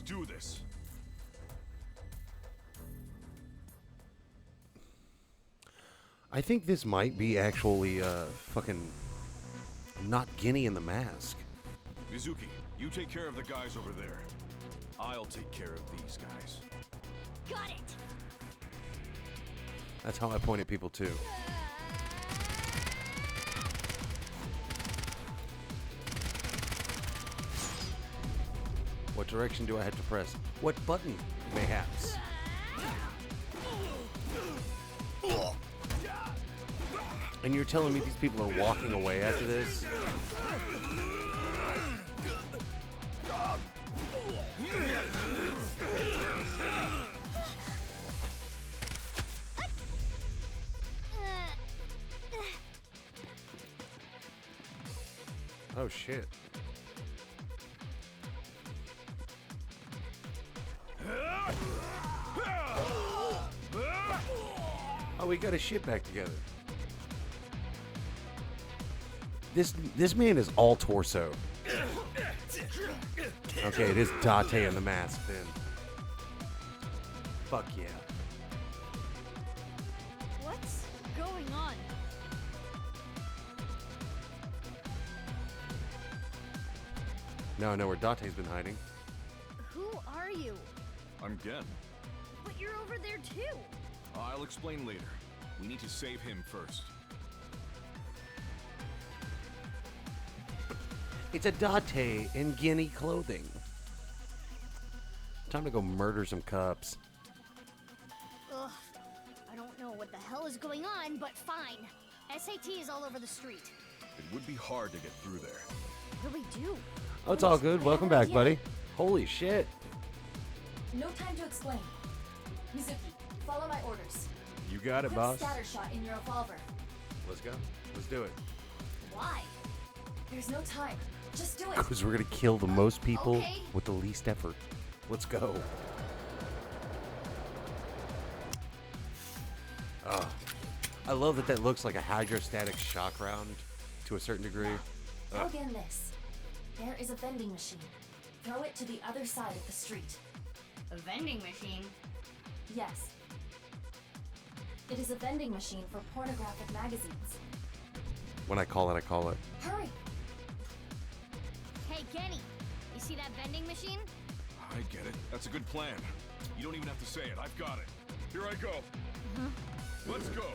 do this. I think this might be actually fucking not Guinea in the mask. Mizuki, you take care of the guys over there. I'll take care of these guys. Got it. That's how I point at people too. What direction do I have to press? What button, mayhaps? And you're telling me these people are walking away after this? Oh shit. Oh, we got his shit back together. This man is all torso. Okay, it is Date in the mask then. Fuck yeah. What's going on? Now I know where Date's been hiding. Who are you? I'm Gen. But you're over there too. I'll explain later. We need to save him first. It's a Date in Guinea clothing. Time to go murder some cops. Ugh. I don't know what the hell is going on, but fine. SAT is all over the street. It would be hard to get through there. Really do. Oh, it's all good. Welcome back, buddy. Holy shit. No time to explain. Mizuki, follow my orders. You got it, Put boss. scattershot in your revolver. Let's go. Let's do it. Why? There's no time. Just do it. Because we're going to kill the most people Okay. with the least effort. Let's go. I love that that looks like a hydrostatic shock round to a certain degree. Again, this. There is a vending machine. Throw it to the other side of the street. A vending machine? Yes. It is a vending machine for pornographic magazines. When I call it, I call it. Hurry! Hey, Kenny. You see that vending machine? I get it. That's a good plan. You don't even have to say it. I've got it. Here I go. Let's go.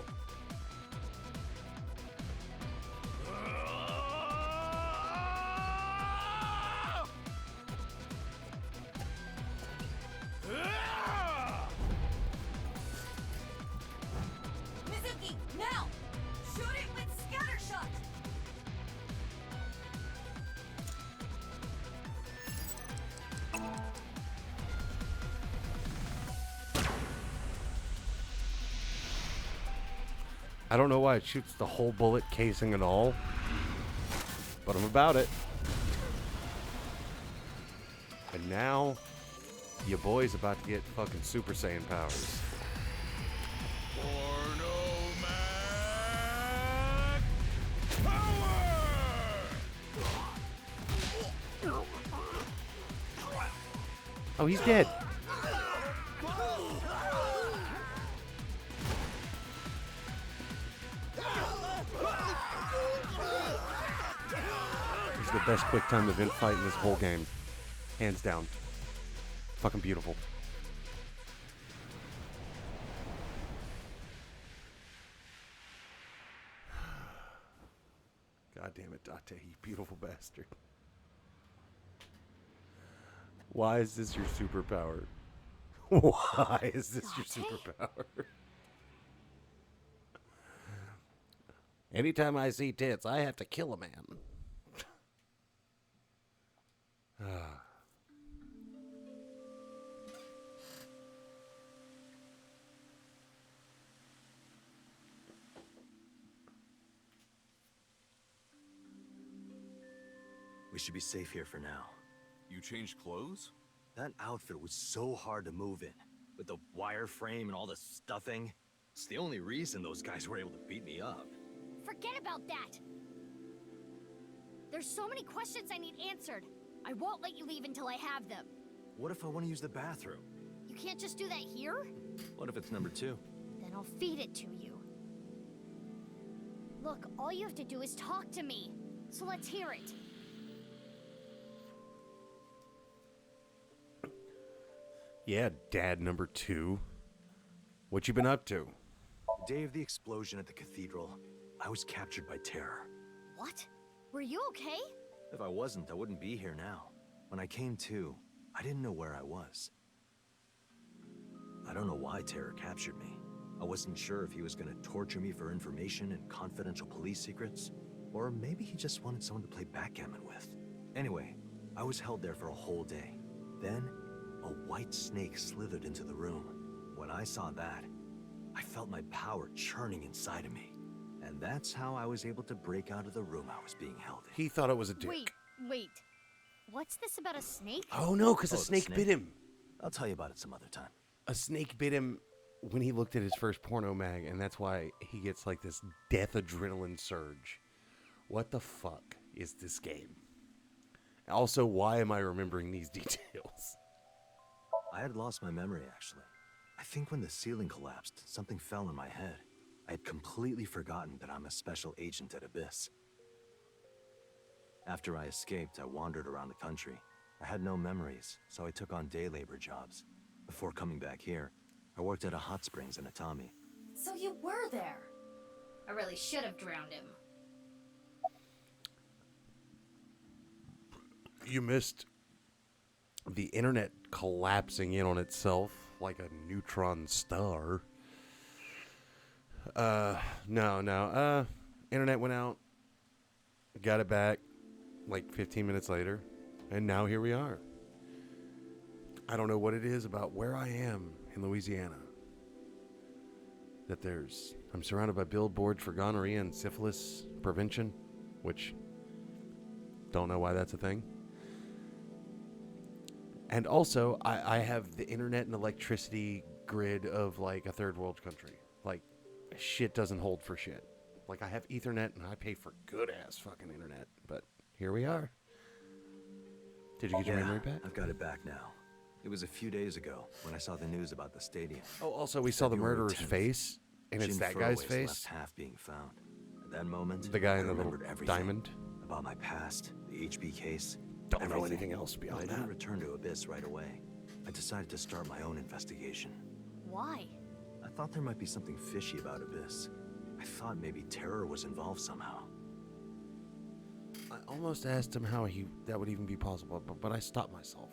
Mizuki, now! Shoot it with scattershot! I don't know why it shoots the whole bullet casing and all, but I'm about it. And now, your boy's about to get fucking Super Saiyan powers. Pornomac power! Oh, he's dead. This is the best quick time event fight in this whole game. Hands down. Fucking beautiful. God damn it, Date, you beautiful bastard. Why is this your superpower? Why is this your superpower? Anytime I see tits, I have to kill a man. We should be safe here for now. You changed clothes? That outfit was so hard to move in, with the wireframe and all the stuffing. It's the only reason those guys were able to beat me up. Forget about that. There's so many questions I need answered. I won't let you leave until I have them. What if I want to use the bathroom? You can't just do that here? What if it's number 2? Then I'll feed it to you. Look, all you have to do is talk to me. So let's hear it. Yeah, dad number 2. What you been up to? The day of the explosion at the cathedral, I was captured by terror. What? Were you okay? If I wasn't, I wouldn't be here now. When I came to, I didn't know where I was. I don't know why Terror captured me. I wasn't sure if he was gonna torture me for information and confidential police secrets, or maybe he just wanted someone to play backgammon with. Anyway, I was held there for a whole day. Then, a white snake slithered into the room. When I saw that, I felt my power churning inside of me. And that's how I was able to break out of the room I was being held in. He thought it was a dick. Wait. What's this about a snake? Oh no, because Oh, a the snake snake? bit him. I'll tell you about it some other time. A snake bit him when he looked at his first porno mag, and that's why he gets like this death adrenaline surge. What the fuck is this game? Also, why am I remembering these details? I had lost my memory, actually. I think when the ceiling collapsed, something fell in my head. I had completely forgotten that I'm a special agent at Abyss. After I escaped, I wandered around the country. I had no memories, so I took on day labor jobs. Before coming back here, I worked at a hot springs in Atami. So you were there. I really should have drowned him. You missed the internet collapsing in on itself like a neutron star. No. Internet went out. Got it back like 15 minutes later. And now here we are. I don't know what it is about where I am in Louisiana. That I'm surrounded by billboards for gonorrhea and syphilis prevention, which don't know why that's a thing. And also, I have the internet and electricity grid of like a third world country. Like, shit doesn't hold for shit. Like, I have Ethernet and I pay for good ass fucking internet. But here we are. Did you get your memory back? I've got it back now. It was a few days ago when I saw the news about the stadium. Oh, also, we saw the February murderer's 10th. face, and it's Jim that guy's Furley's face. left half being found. At that moment, The guy I in the little remembered everything. diamond. About my past, the HB case. Don't know everything. anything else But I beyond didn't that. return to Abyss right away. I decided to start my own investigation. Why? I thought there might be something fishy about Abyss. I thought maybe Terror was involved somehow. I almost asked him how that would even be possible, but I stopped myself.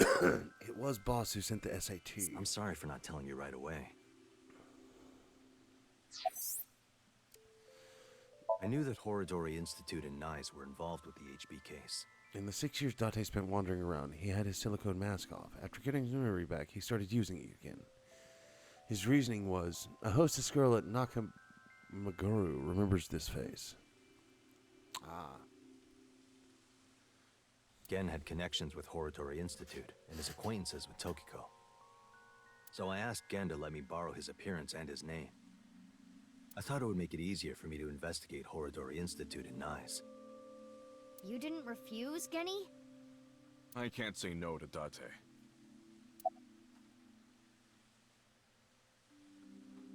It was Boss who sent the SAT. I'm sorry for not telling you right away. I knew that Horadori Institute and NICE were involved with the HB case. In the 6 years Date spent wandering around, he had his silicone mask off. After getting his memory back, he started using it again. His reasoning was, a hostess girl at Nakamaguru remembers this face. Gen had connections with Horadori Institute and his acquaintances with Tokiko. So I asked Gen to let me borrow his appearance and his name. I thought it would make it easier for me to investigate Horadori Institute and NICE. You didn't refuse, Genny? I can't say no to Date.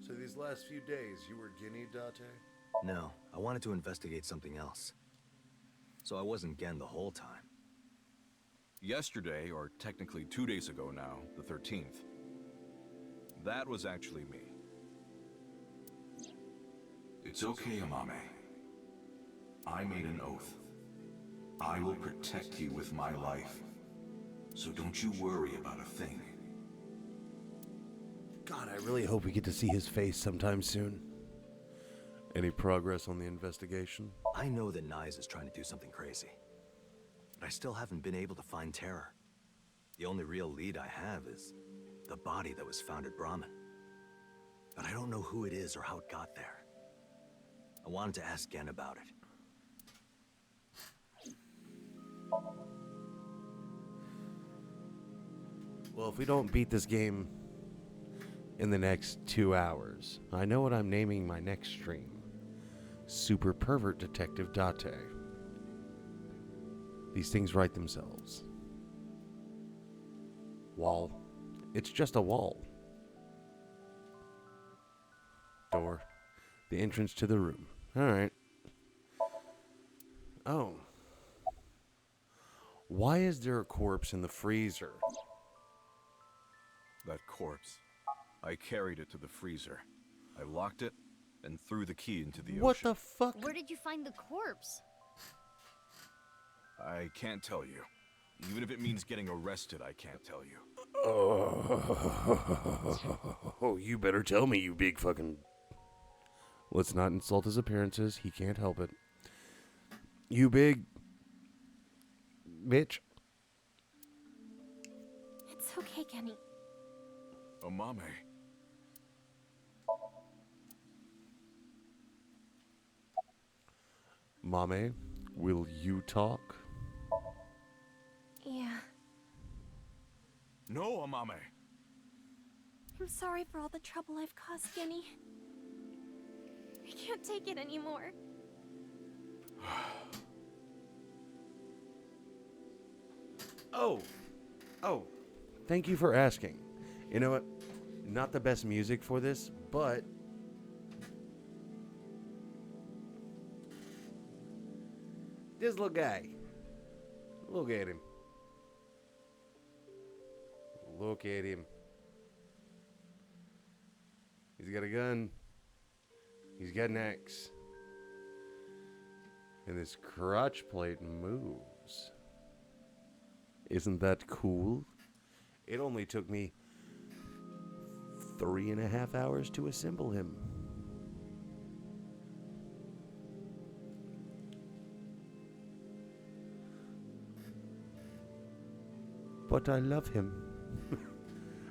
So these last few days, you were Guinea, Date? No, I wanted to investigate something else. So I wasn't Gen the whole time. Yesterday, or technically 2 days ago now, the 13th, that was actually me. It's okay, Amame. I made an oath. I will protect you with my life. So don't you worry about a thing. God, I really hope we get to see his face sometime soon. Any progress on the investigation? I know that NICE is trying to do something crazy. But I still haven't been able to find Terror. The only real lead I have is the body that was found at Brahmin. But I don't know who it is or how it got there. I wanted to ask Gen about it. Well, if we don't beat this game in the next 2 hours, I know what I'm naming my next stream. Super Pervert Detective Date. These things write themselves. Wall. It's just a wall. Door. The entrance to the room. Alright. Oh. Why is there a corpse in the freezer? That corpse. I carried it to the freezer. I locked it and threw the key into the What ocean. the fuck? Where did you find the corpse? I can't tell you. Even if it means getting arrested, I can't tell you. Oh, you better tell me, you big fucking... Let's not insult his appearances. He can't help it. You big... bitch. It's okay, Kenny. Amame. Mame, will you talk? Yeah. No, Amame. I'm sorry for all the trouble I've caused, Kenny. I can't take it anymore. Oh. Thank you for asking. You know what? Not the best music for this, but... this little guy. Look at him. Look at him. He's got a gun. He's got an axe. And this crotch plate moves. Isn't that cool? It only took me 3.5 hours to assemble him. But I love him.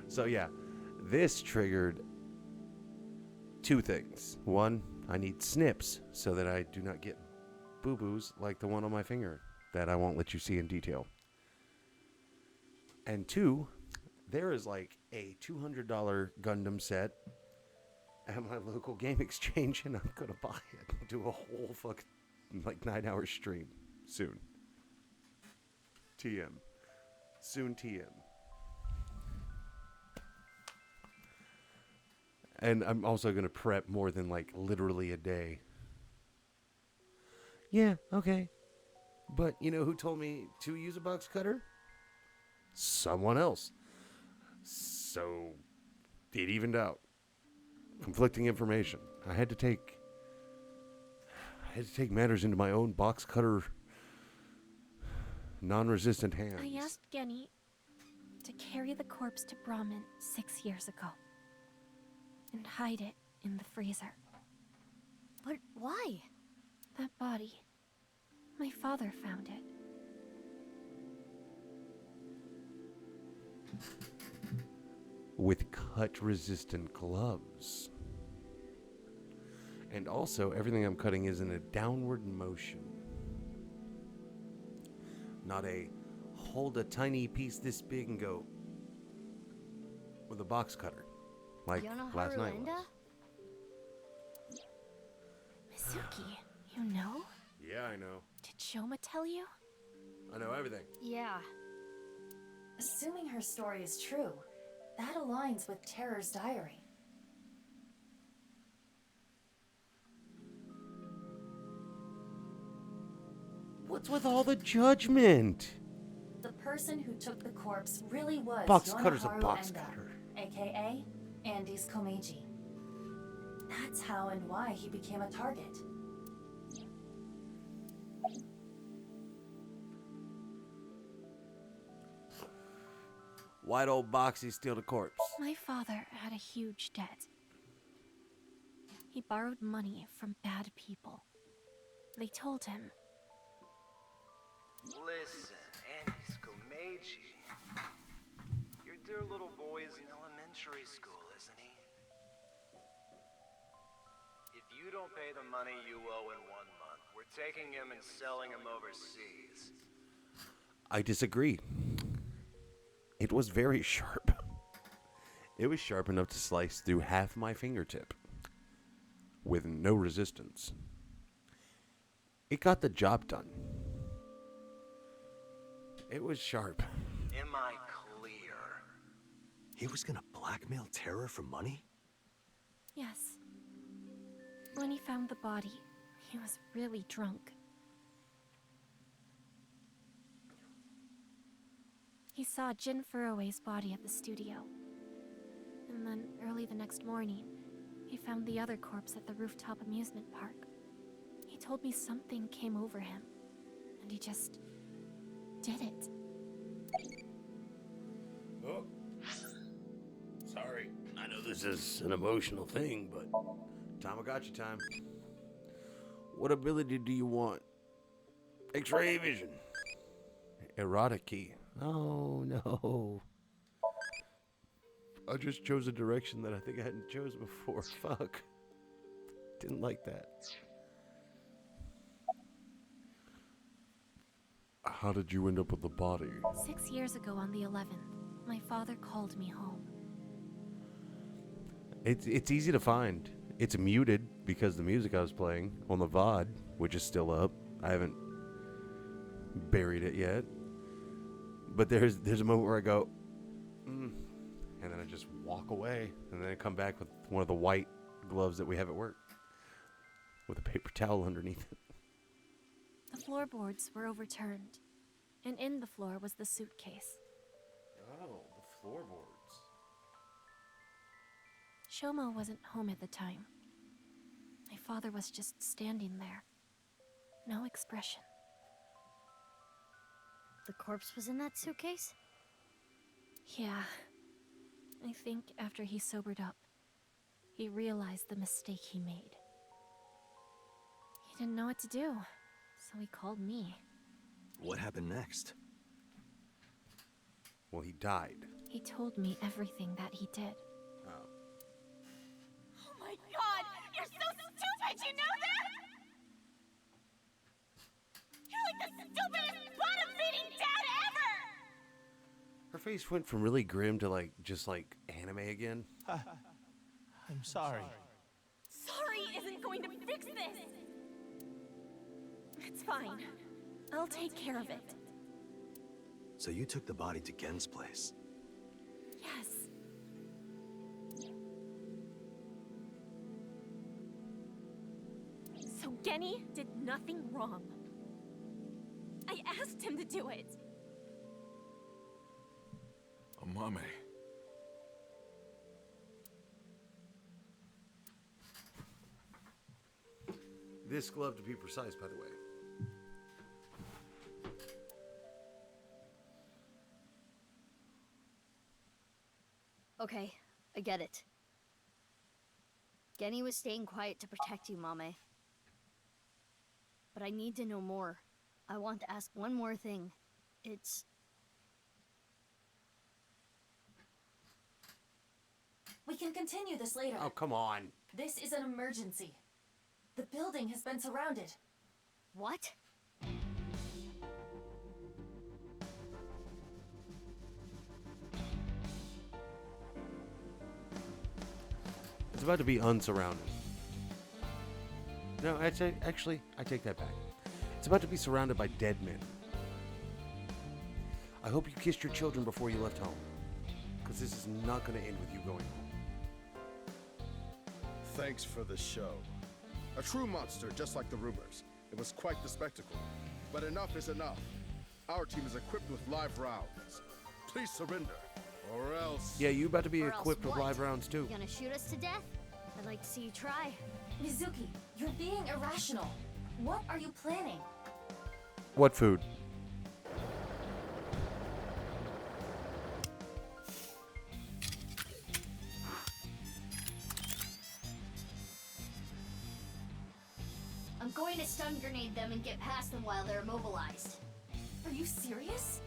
So yeah, this triggered 2 things. One, I need snips so that I do not get boo-boos like the one on my finger that I won't let you see in detail. And 2, there is like a $200 Gundam set at my local game exchange, and I'm gonna buy it and do a whole fucking like 9-hour stream soon. TM. Soon TM. And I'm also gonna prep more than like literally a day. Yeah, okay. But you know who told me to use a box cutter? Someone else. So it evened out. Conflicting information. I had to take matters into my own box cutter non-resistant hands. I asked Kenny to carry the corpse to Brahmin 6 years ago and hide it in the freezer. But why? That body, my father found it. With cut-resistant gloves. And also, everything I'm cutting is in a downward motion. Not a hold a tiny piece this big and go with a box cutter. Like last night was. Mizuki, you know? Yeah, I know. Did Shoma tell you? I know everything. Yeah. Assuming her story is true, that aligns with Terror's diary. What's with all the judgment? The person who took the corpse really was Box cutter's a Yonaharu box Enda, cutter. aka Andy's Komeiji. That's how and why he became a target. White old boxy steal the corpse. My father had a huge debt. He borrowed money from bad people. They told him, Listen, Andy's Komeiji. Your dear little boy is in elementary school, isn't he? If you don't pay the money you owe in 1 month, we're taking him and selling him overseas. I disagree. It was very sharp. It was sharp enough to slice through half my fingertip with no resistance. It got the job done. It was sharp. Am I clear? He was gonna blackmail Tara for money? Yes. When he found the body, he was really drunk. He saw Jin Furroway's body at the studio. And then, early the next morning, he found the other corpse at the rooftop amusement park. He told me something came over him, and he just did it. Oh. Sorry. I know this is an emotional thing, but Tamagotchi time. What ability do you want? X-ray vision. Erotic key. Oh, no. I just chose a direction that I think I hadn't chosen before. Fuck. Didn't like that. How did you end up with the body? 6 years ago on the 11th, my father called me home. It's easy to find. It's muted because the music I was playing on the VOD, which is still up. I haven't buried it yet. But there's a moment where I go, and then I just walk away, and then I come back with one of the white gloves that we have at work, with a paper towel underneath it. The floorboards were overturned, and in the floor was the suitcase. Oh, the floorboards. Shomo wasn't home at the time. My father was just standing there. No expression. The corpse was in that suitcase? Yeah. I think after he sobered up, he realized the mistake he made. He didn't know what to do, so he called me. What happened next? Well, he died. He told me everything that he did. Oh. Oh my god! You're so stupid, you know that? You're like the stupidest bottom-feeding dad ever! Her face went from really grim to just like anime again. I'm sorry. Sorry isn't going to fix this! It's fine. I'll take care of it. So you took the body to Gen's place? Yes. So Genny did nothing wrong. I asked him to do it. Amame. This glove, to be precise, by the way. Okay, I get it. Genny was staying quiet to protect you, Mame. But I need to know more. I want to ask one more thing. It's... We can continue this later. Oh, come on. This is an emergency. The building has been surrounded. What? It's about to be unsurrounded. No, actually, I take that back. It's about to be surrounded by dead men. I hope you kissed your children before you left home. Because this is not going to end with you going home. Thanks for the show. A true monster, just like the rumors. It was quite the spectacle. But enough is enough. Our team is equipped with live rounds. Please surrender, or else... Yeah, you about to be Or else equipped with what? live rounds too. You gonna shoot us to death? I'd like to see you try. Mizuki, you're being irrational. What are you planning? What food? I'm going to stun grenade them and get past them while they're immobilized. Are you serious?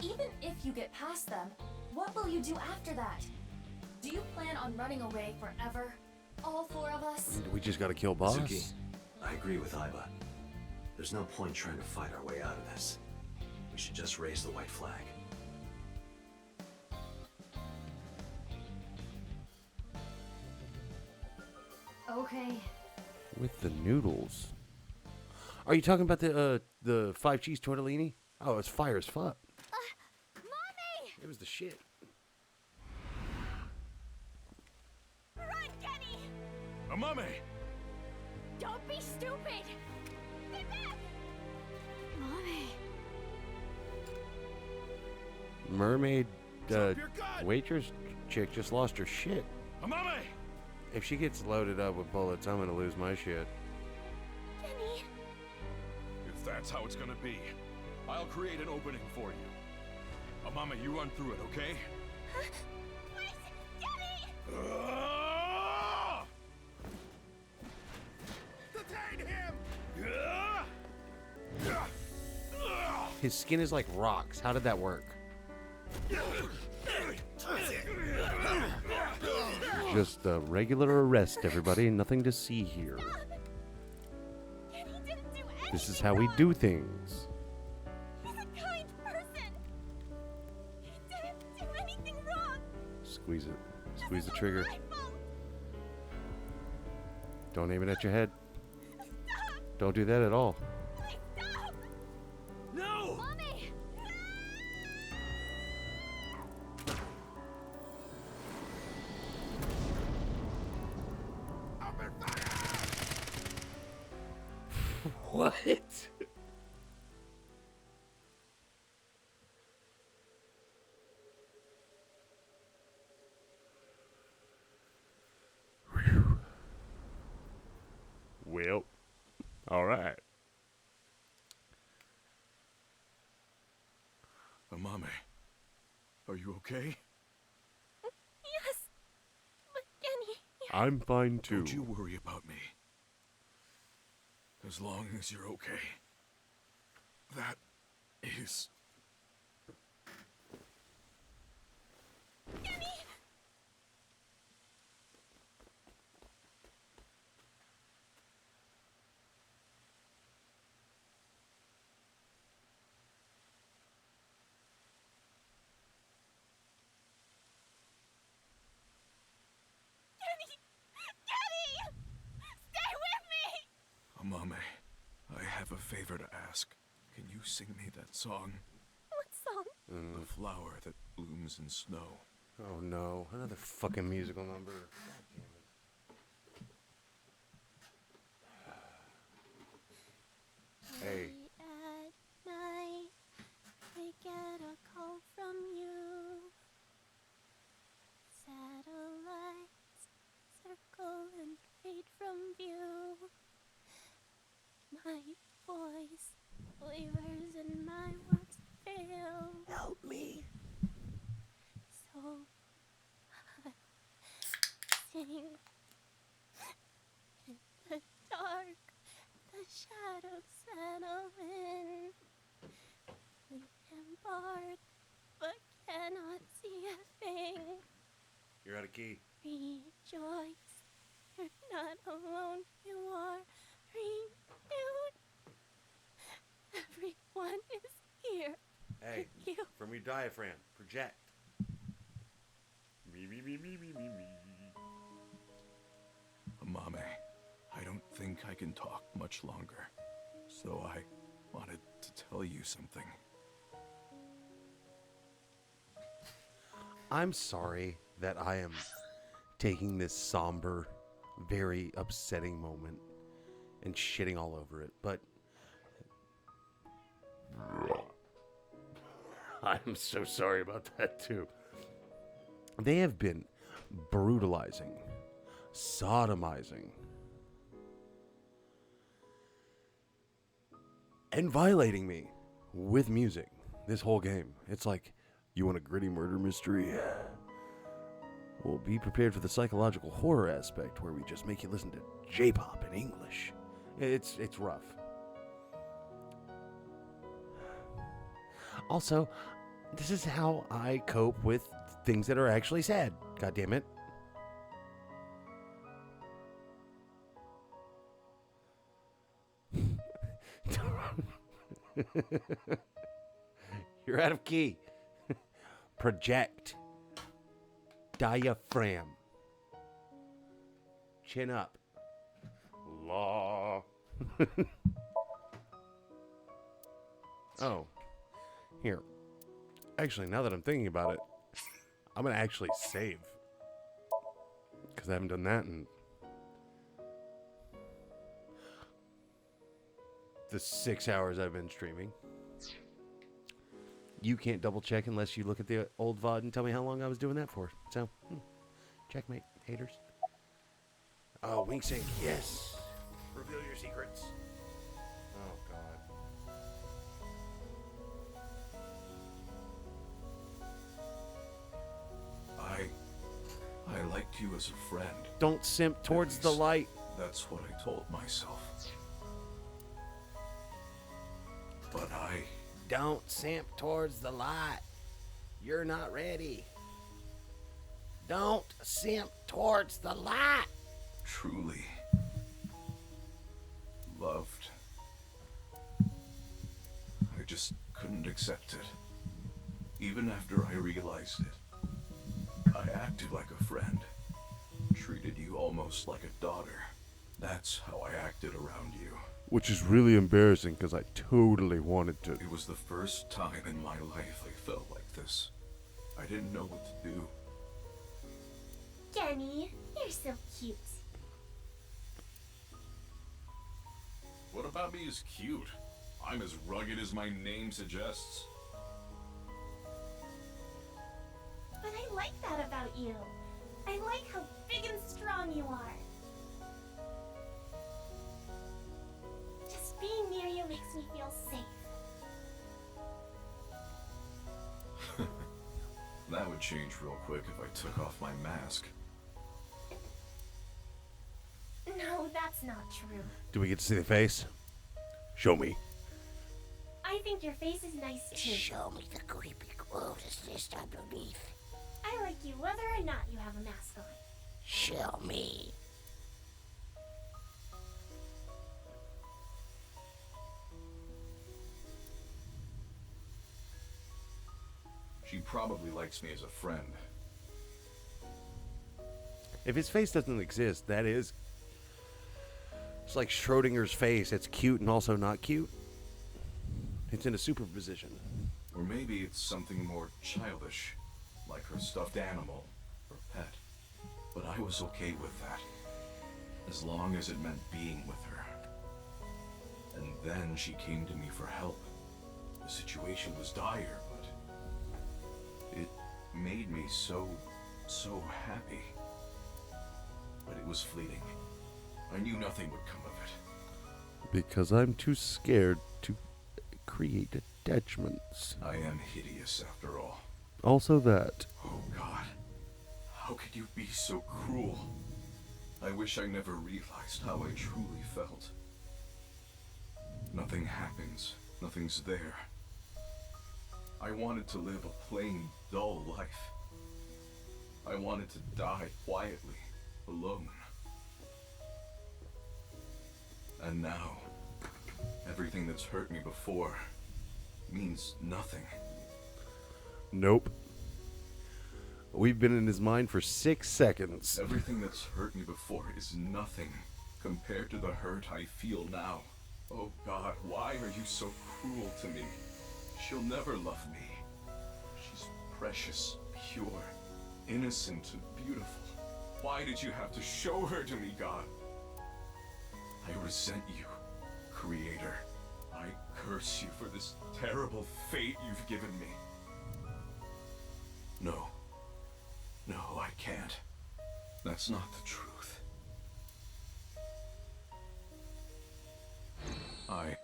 Even if you get past them, what will you do after that? Do you plan on running away forever? All four of us? We just got to kill boss. Mizuki, I agree with Aiba. There's no point trying to fight our way out of this. We should just raise the white flag. Okay. With the noodles. Are you talking about the 5 cheese tortellini? Oh, it's fire as fuck. Mommy! It was the shit. Amame! Don't be stupid! Stay back! Mommy. Mermaid Drop your gun! waitress chick just lost her shit. Amame! If she gets loaded up with bullets, I'm gonna lose my shit. Kenny! If that's how it's gonna be, I'll create an opening for you. Amame, you run through it, okay? Wait! Kenny! Ah! Detain him! His skin is like rocks. How did that work? Just a regular arrest, everybody. Nothing to see here. Kenny didn't do anything This is how we do things. He's a kind person! He didn't do anything wrong! Squeeze it. Squeeze the trigger. My fault! Don't aim it at your head. Stop! Don't do that at all. Please stop! No! Mommy! What? Well, all right. Amame, are you okay? Yes! But Kenny, I'm fine too. Don't you worry about me. As long as you're okay. That is... Kenny! Kenny! Kenny! Stay with me! Amame, I have a favor to ask. Can you sing me that song? What song? The flower that blooms in snow. Oh no, another fucking musical number. Hey. At night, I get a call from you. Satellites circle and fade from view. My voice wavers and my words fail. Help me. So I sing in the dark. The shadows settle in. We embark, but cannot see a thing. You're out of key. Rejoice, you're not alone. You are renewed. Everyone is here. Hey, You. from your diaphragm, project. Me. Amame, I don't think I can talk much longer. So I wanted to tell you something. I'm sorry that I am taking this somber, very upsetting moment and shitting all over it, but I'm so sorry about that too. They have been brutalizing, sodomizing, and violating me with music this whole game. It's like, you want a gritty murder mystery? Well, be prepared for the psychological horror aspect where we just make you listen to J-pop in English. It's rough. Also, this is how I cope with things that are actually sad. God damn it. You're out of key. Project. Diaphragm. Chin up. Law. Oh. Here. Actually, now that I'm thinking about it, I'm going to actually save. Because I haven't done that in the 6 hours I've been streaming. You can't double check unless you look at the old VOD and tell me how long I was doing that for. So, checkmate, haters. Oh, Wing Sync, yes. Reveal your secrets. Oh, God. I liked you as a friend. Don't simp towards the light. That's what I told myself. But I... Don't simp towards the light. You're not ready. Don't simp towards the light. truly loved. I just couldn't accept it. Even after I realized it, I acted like a friend, treated you almost like a daughter. That's how I acted around you. Which is really embarrassing because I totally wanted to. It was the first time in my life I felt like this. I didn't know what to do. Kenny, you're so cute. What about me is cute? I'm as rugged as my name suggests. But I like that about you. I like how big and strong you are. Just being near you makes me feel safe. That would change real quick if I took off my mask. No, that's not true. Do we get to see the face? Show me. I think your face is nice too. Show me the creepy quotas list underneath. I like you whether or not you have a mask on. Show me. She probably likes me as a friend. If his face doesn't exist, that is... It's like Schrodinger's face. It's cute and also not cute. It's in a superposition. Or maybe it's something more childish, like her stuffed animal or pet. But I was okay with that, as long as it meant being with her. And then she came to me for help. The situation was dire, but it made me so happy. But it was fleeting. I knew nothing would come of it. Because I'm too scared to create attachments. I am hideous after all. Also that. Oh God, how could you be so cruel? I wish I never realized how I truly felt. Nothing happens, nothing's there. I wanted to live a plain, dull life. I wanted to die quietly, alone. And now, everything that's hurt me before means nothing. Nope. We've been in his mind for 6 seconds. Everything that's hurt me before is nothing compared to the hurt I feel now. Oh God, why are you so cruel to me? She'll never love me. She's precious, pure, innocent, and beautiful. Why did you have to show her to me, God? I resent you, Creator. I curse you for this terrible fate you've given me. No. No, I can't. That's not the truth. I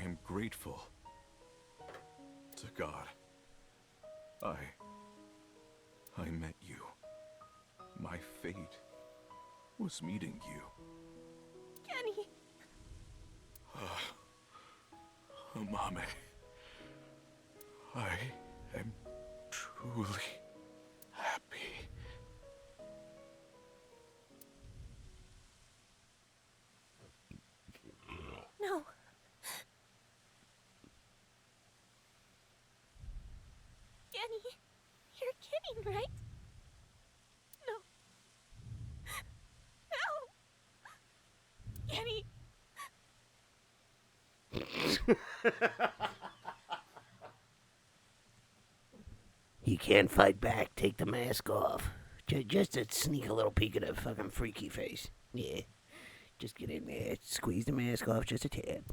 am grateful to God. I met you. My fate was meeting you. Kenny! Mame, I am truly happy. No. Kenny, you're kidding, right? No. No! Kenny! You can't fight back. Take the mask off. Just to sneak a little peek at a fucking freaky face. Yeah. Just get in there. Squeeze the mask off just a tad.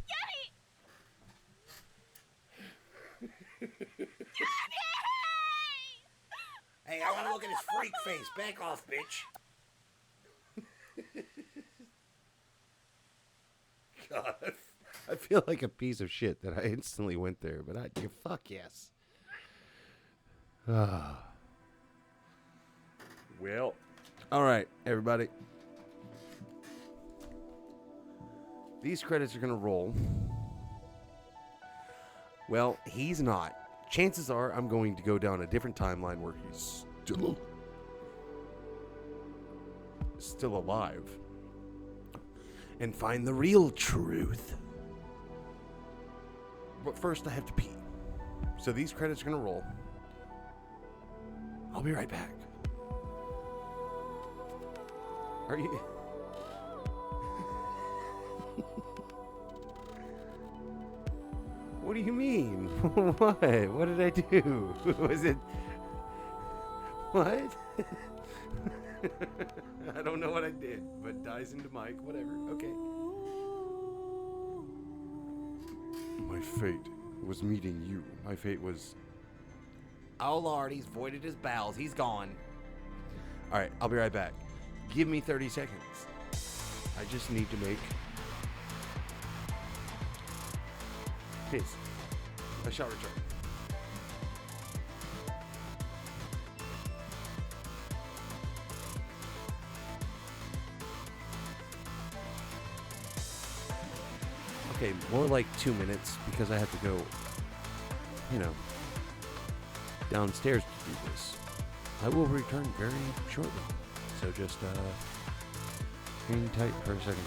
Hey, I want to look at his freak face. Back off, bitch. God, I feel like a piece of shit that I instantly went there, but fuck yes. Well, all right, everybody. These credits are going to roll. Well, he's not. Chances are I'm going to go down a different timeline where he's still alive and find the real truth. But first I have to pee. So these credits are going to roll. I'll be right back. Are you... What do you mean? What? What did I do? Was it... What? I don't know what I did, but dies into Mike, whatever. Okay. My fate was meeting you. My fate was... Oh, Lord, he's voided his bowels. He's gone. All right, I'll be right back. Give me 30 seconds. I just need to make... Piss. I shall return. Okay, more like 2 minutes because I have to go, downstairs to do this. I will return very shortly. So just hang tight for a second.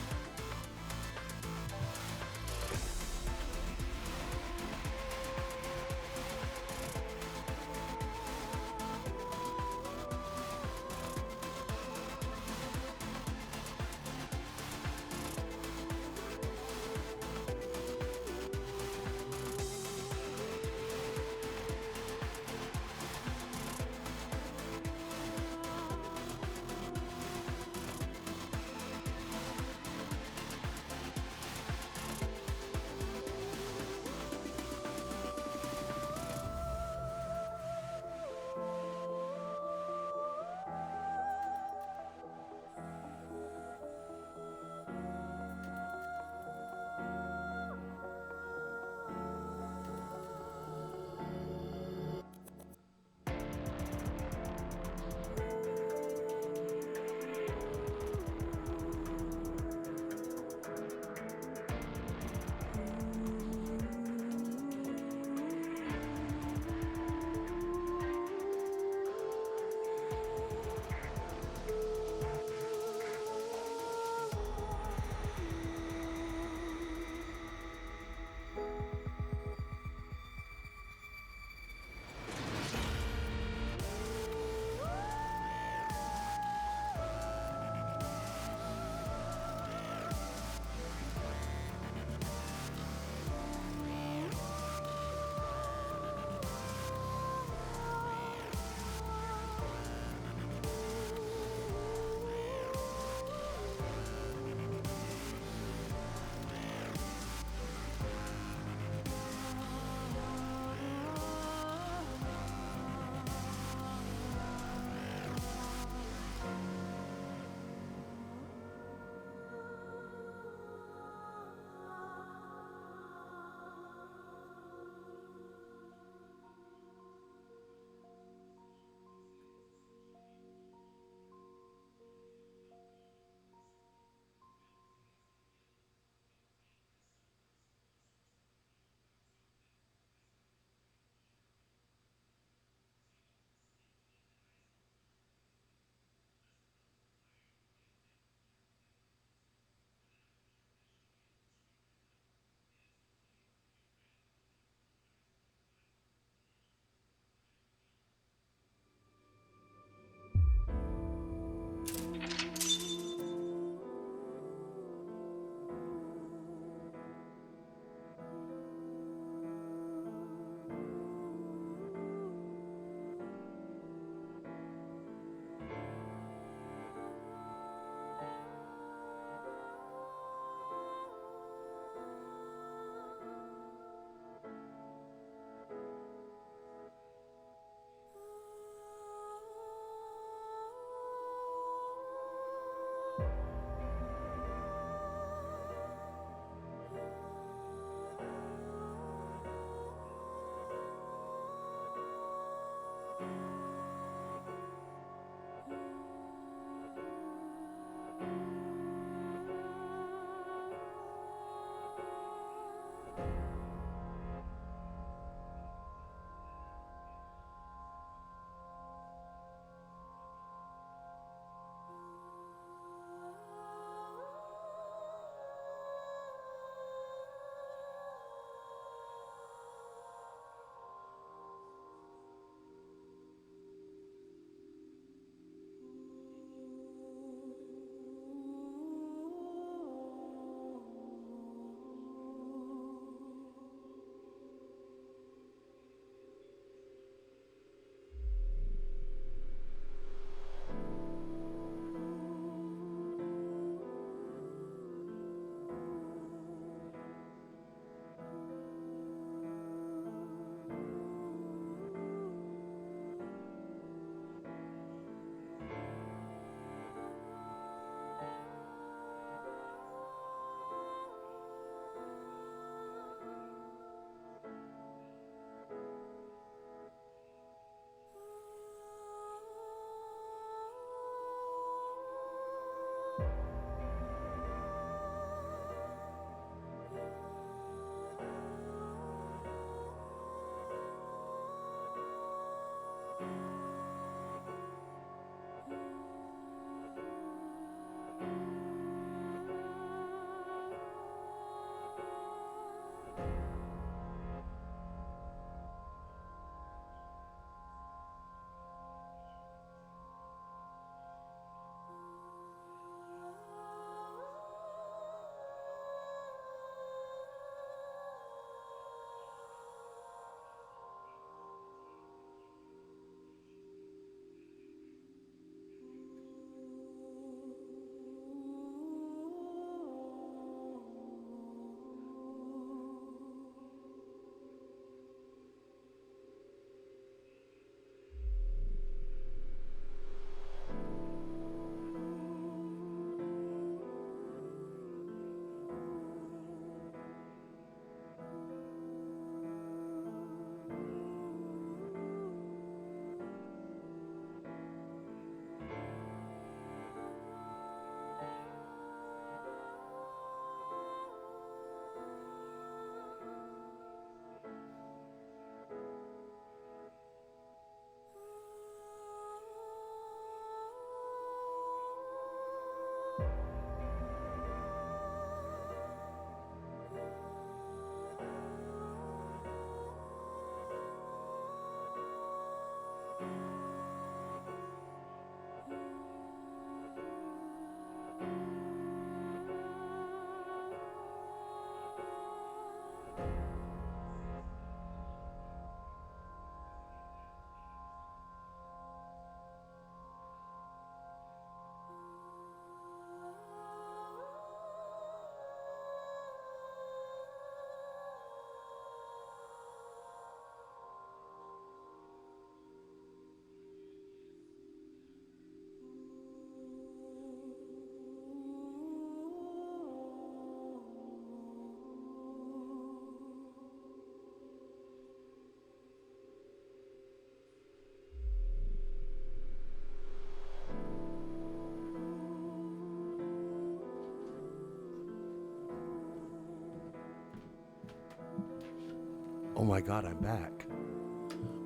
Oh my god, I'm back.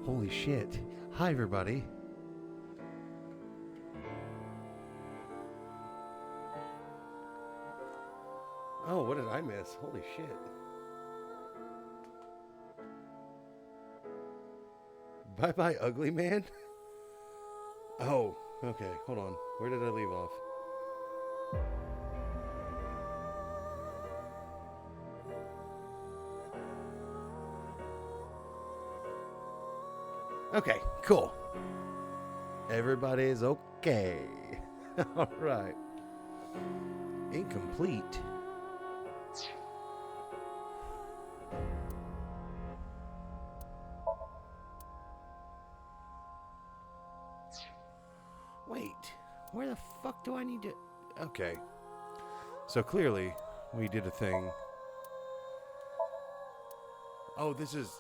Holy shit. Hi, everybody. Oh, what did I miss? Holy shit. Bye-bye, ugly man? Oh, okay. Hold on. Where did I leave off? Okay, cool. Everybody's okay. All right. Incomplete. Wait, where the fuck do I need to... Okay. So clearly, we did a thing. Oh, this is...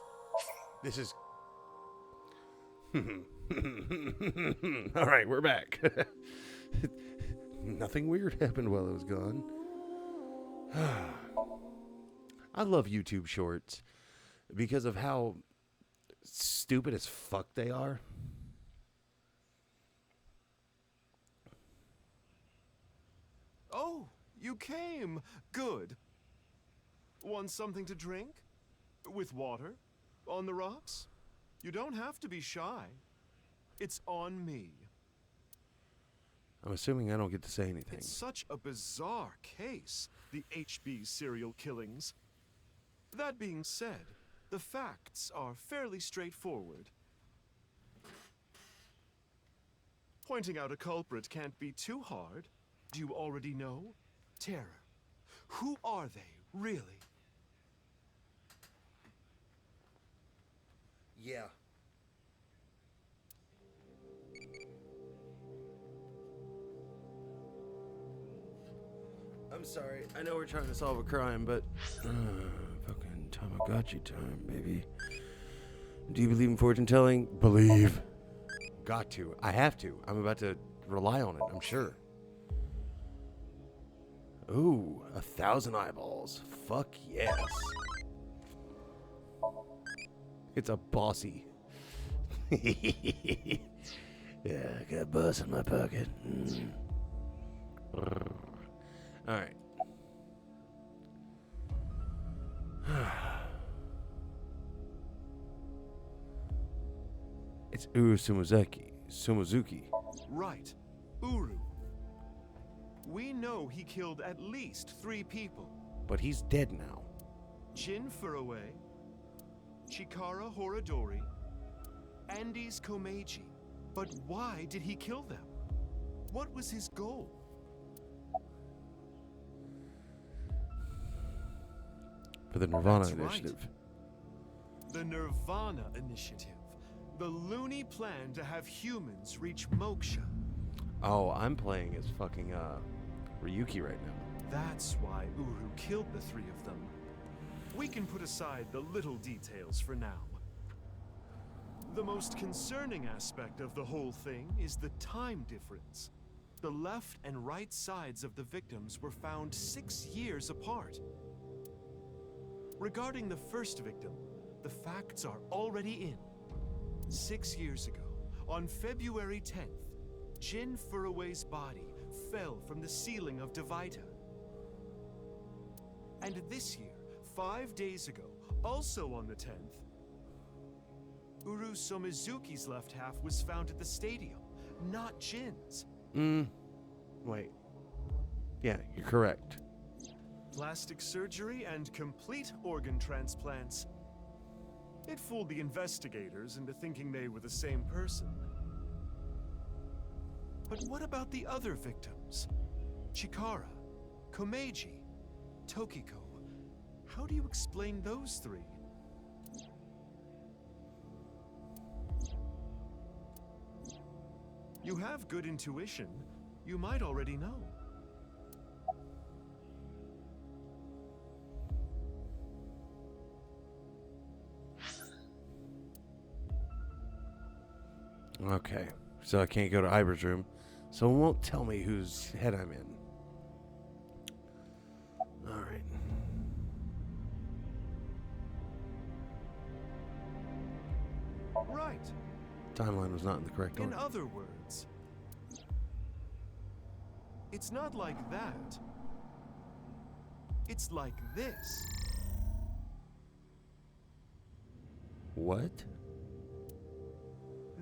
All right, we're back. Nothing weird happened while I was gone. I love YouTube shorts because of how stupid as fuck they are. Oh, you came. Good. Want something to drink? With water? On the rocks? You don't have to be shy. It's on me. I'm assuming I don't get to say anything. It's such a bizarre case, the HB serial killings. That being said, the facts are fairly straightforward. Pointing out a culprit can't be too hard. Do you already know? Terror. Who are they, really? Yeah. I'm sorry. I know we're trying to solve a crime, but fucking Tamagotchi time, baby. Do you believe in fortune telling? Believe. Got to. I have to. I'm about to rely on it, I'm sure. Ooh, 1,000 eyeballs. Fuck yes. It's a bossy. Yeah, I got a bus in my pocket. Alright. It's Uru Sumizuki. Right. Uru. We know he killed at least 3 people. But he's dead now. Jin Furue, Chikara Horadori, Andes Komeiji. But why did he kill them? What was his goal? For the Nirvana That's Initiative. Right. The Nirvana Initiative. The loony plan to have humans reach moksha. Oh, I'm playing as fucking Ryuki right now. That's why Uru killed the 3 of them. We can put aside the little details for now. The most concerning aspect of the whole thing is the time difference. The left and right sides of the victims were found 6 years apart. Regarding the first victim, the facts are already in. 6 years ago, on February 10th, Jin Furue's body fell from the ceiling of Devaita. And this year, 5 days ago, also on the 10th, Uru Somizuki's left half was found at the stadium, not Jin's. Wait. Yeah, you're correct. Plastic surgery and complete organ transplants. It fooled the investigators into thinking they were the same person. But what about the other victims? Chikara, Komeiji, Tokiko. How do you explain those three? You have good intuition. You might already know. Okay, so I can't go to Iber's room, so it won't tell me whose head I'm in. Alright. Right. Timeline was not in the correct In order. other words, it's not like that. It's like this. What?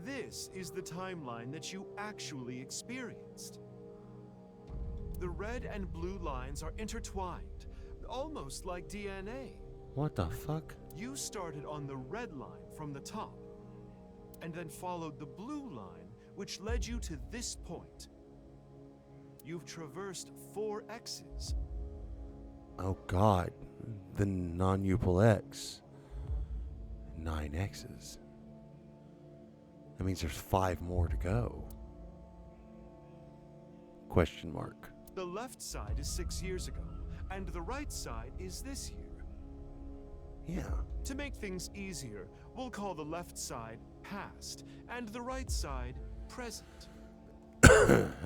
This is the timeline that you actually experienced. The red and blue lines are intertwined, almost like DNA. What the fuck? You started on the red line from the top, and then followed the blue line, which led you to this point. You've traversed 4 X's. Oh god. The non-Upal X. 9 X's. That means there's 5 more to go. Question mark. The left side is 6 years ago, and the right side is this year. Yeah. To make things easier, we'll call the left side past, and the right side present.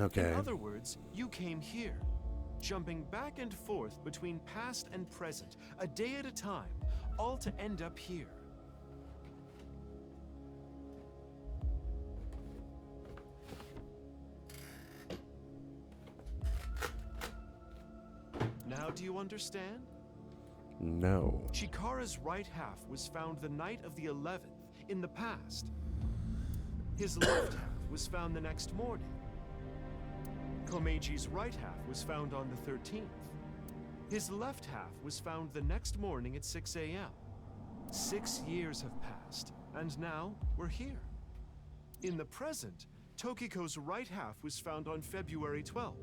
Okay. In other words, you came here, jumping back and forth between past and present, a day at a time, all to end up here. Now do you understand? No. Chikara's right half was found the night of the 11th, in the past. His left half was found the next morning. Komeiji's right half was found on the 13th. His left half was found the next morning at 6 a.m. 6 years have passed, and now we're here. In the present, Tokiko's right half was found on February 12th.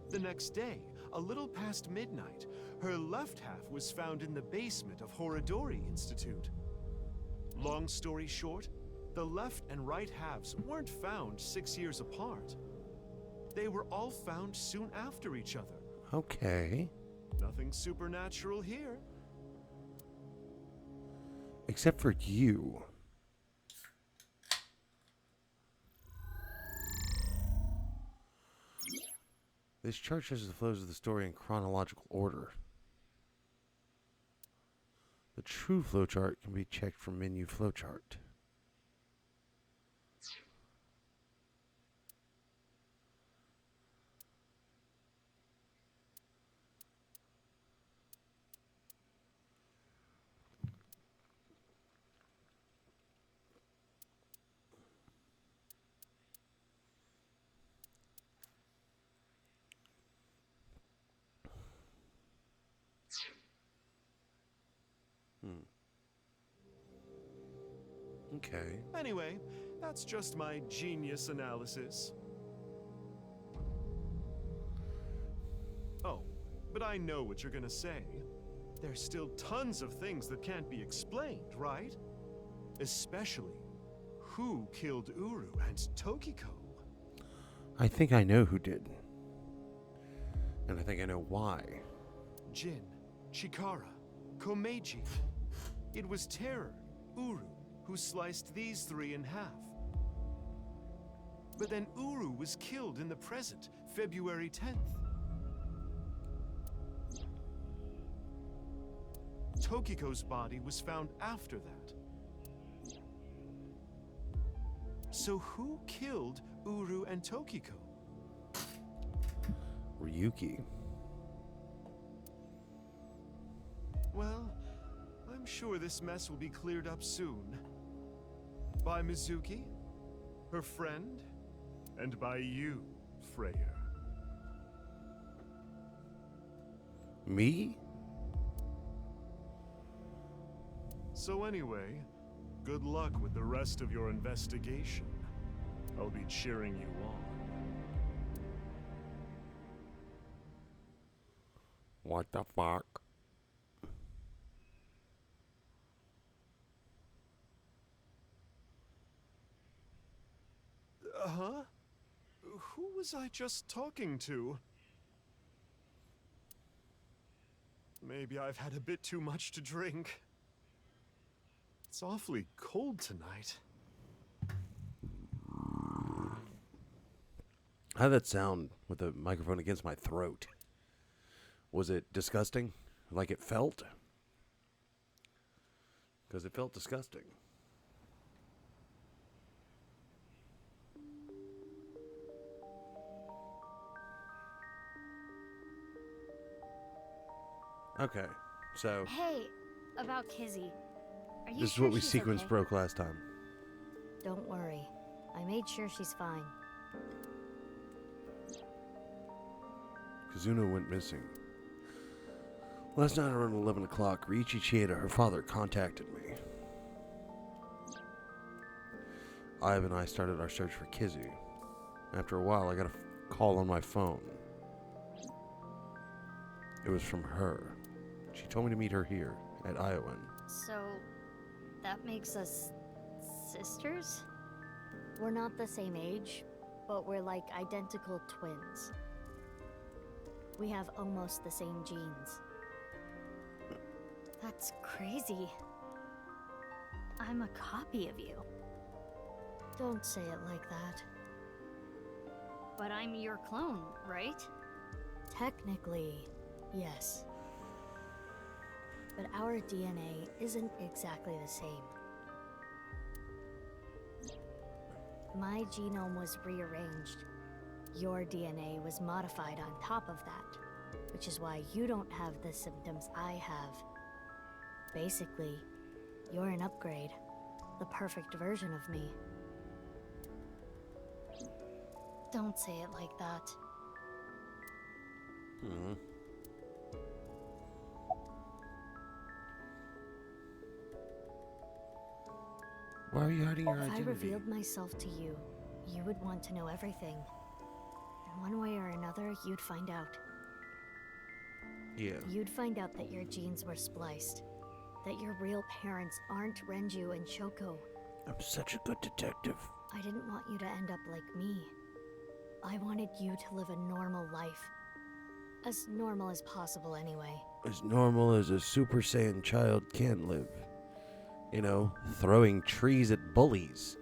The next day, a little past midnight, her left half was found in the basement of Horodori Institute. Long story short, the left and right halves weren't found 6 years apart. They were all found soon after each other. Okay. Nothing supernatural here. Except for you. This chart shows the flows of the story in chronological order. The true flowchart can be checked from menu flowchart. Okay. Anyway, that's just my genius analysis. Oh, but I know what you're gonna say. There's still tons of things that can't be explained, right? Especially, who killed Uru and Tokiko? I think I know who did. And I think I know why. Jin, Chikara, Komeiji. It was Terror, Uru, who sliced these 3 in half. But then Uru was killed in the present, February 10th. Tokiko's body was found after that. So who killed Uru and Tokiko? Ryuki. Well, I'm sure this mess will be cleared up soon. By Mizuki, her friend, and by you, Freyr. Me? So anyway, good luck with the rest of your investigation. I'll be cheering you on. What the fuck? Huh? Who was I just talking to? Maybe I've had a bit too much to drink. It's awfully cold tonight. How'd that sound with the microphone against my throat? Was it disgusting? Like it felt? Because it felt disgusting. Okay, so Hey, about Kizzy. Are you this is sure what we she's sequence okay? broke last time. Don't worry. I made sure she's fine. Kazuna went missing. Last night around 11 o'clock, Riichi Chieda, her father, contacted me. Ivan and I started our search for Kizzy. After a while, I got a call on my phone. It was from her. She told me to meet her here, at Iowan. So, that makes us sisters? We're not the same age, but we're like identical twins. We have almost the same genes. That's crazy. I'm a copy of you. Don't say it like that. But I'm your clone, right? Technically, yes. But our DNA isn't exactly the same. My genome was rearranged. Your DNA was modified on top of that, which is why you don't have the symptoms I have. Basically, you're an upgrade, the perfect version of me. Don't say it like that. Hmm. Why are you hiding your If I identity? revealed myself to you, you would want to know everything. And one way or another, you'd find out. Yeah. You'd find out that your genes were spliced. That your real parents aren't Renju and Shoko. I'm such a good detective. I didn't want you to end up like me. I wanted you to live a normal life. As normal as possible, anyway. As normal as a Super Saiyan child can live. You know, throwing trees at bullies.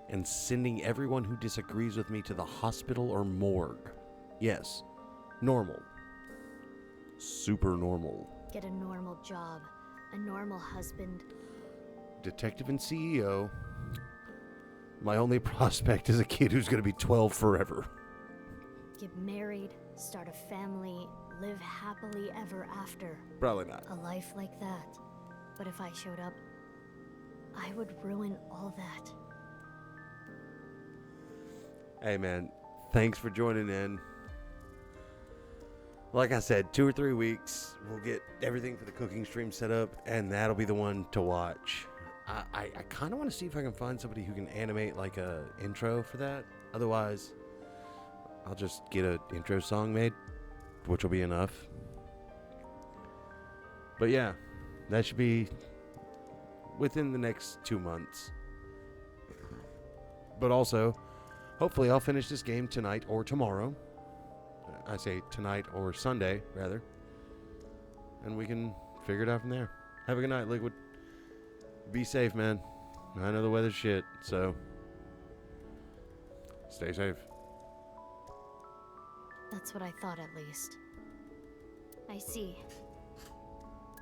And sending everyone who disagrees with me to the hospital or morgue. Yes, normal. Super normal. Get a normal job. A normal husband. Detective and CEO. My only prospect is a kid who's going to be 12 forever. Get married, start a family, live happily ever after. Probably not. A life like that. But if I showed up, I would ruin all that. Hey man, thanks for joining in. Like I said, 2 or 3 weeks, we'll get everything for the cooking stream set up, and that'll be the one to watch. I kind of want to see if I can find somebody who can animate like a intro for that. Otherwise, I'll just get an intro song made, which will be enough. But yeah, that should be within the next 2 months. But also, hopefully I'll finish this game tonight or tomorrow. I say tonight or Sunday, rather. And we can figure it out from there. Have a good night, Liquid. Be safe, man. I know the weather's shit, so stay safe. That's what I thought, at least. I see.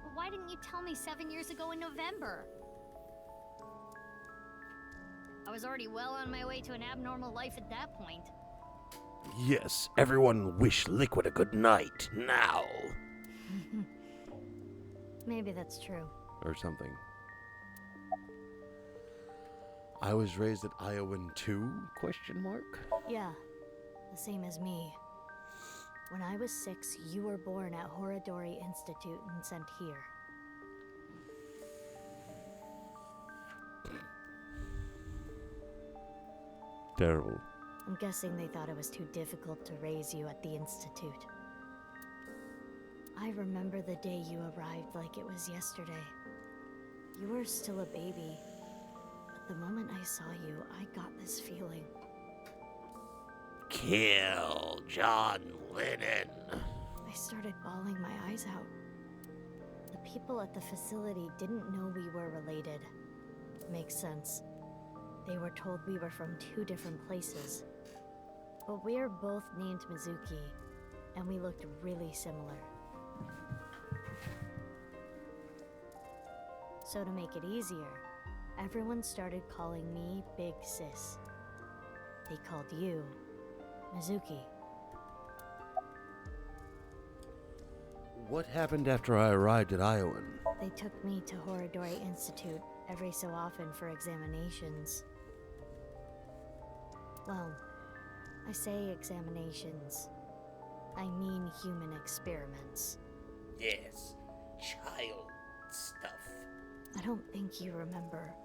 Well, why didn't you tell me 7 years ago in November? I was already well on my way to an abnormal life at that point. Yes, everyone wish Liquid a good night, now. Maybe that's true. Or something. I was raised at Iowan too? Question mark. Yeah, the same as me. When I was 6, you were born at Horadori Institute and sent here. Terrible. I'm guessing they thought it was too difficult to raise you at the Institute. I remember the day you arrived like it was yesterday. You were still a baby, but the moment I saw you, I got this feeling. Kill John Lennon. I started bawling my eyes out. The people at the facility didn't know we were related. Makes sense. They were told we were from 2 different places. But we're both named Mizuki, and we looked really similar. So to make it easier, everyone started calling me Big Sis. They called you Mizuki. What happened after I arrived at Iowan? They took me to Horadori Institute every so often for examinations. Well, I say examinations. I mean human experiments. Yes, child stuff. I don't think you remember,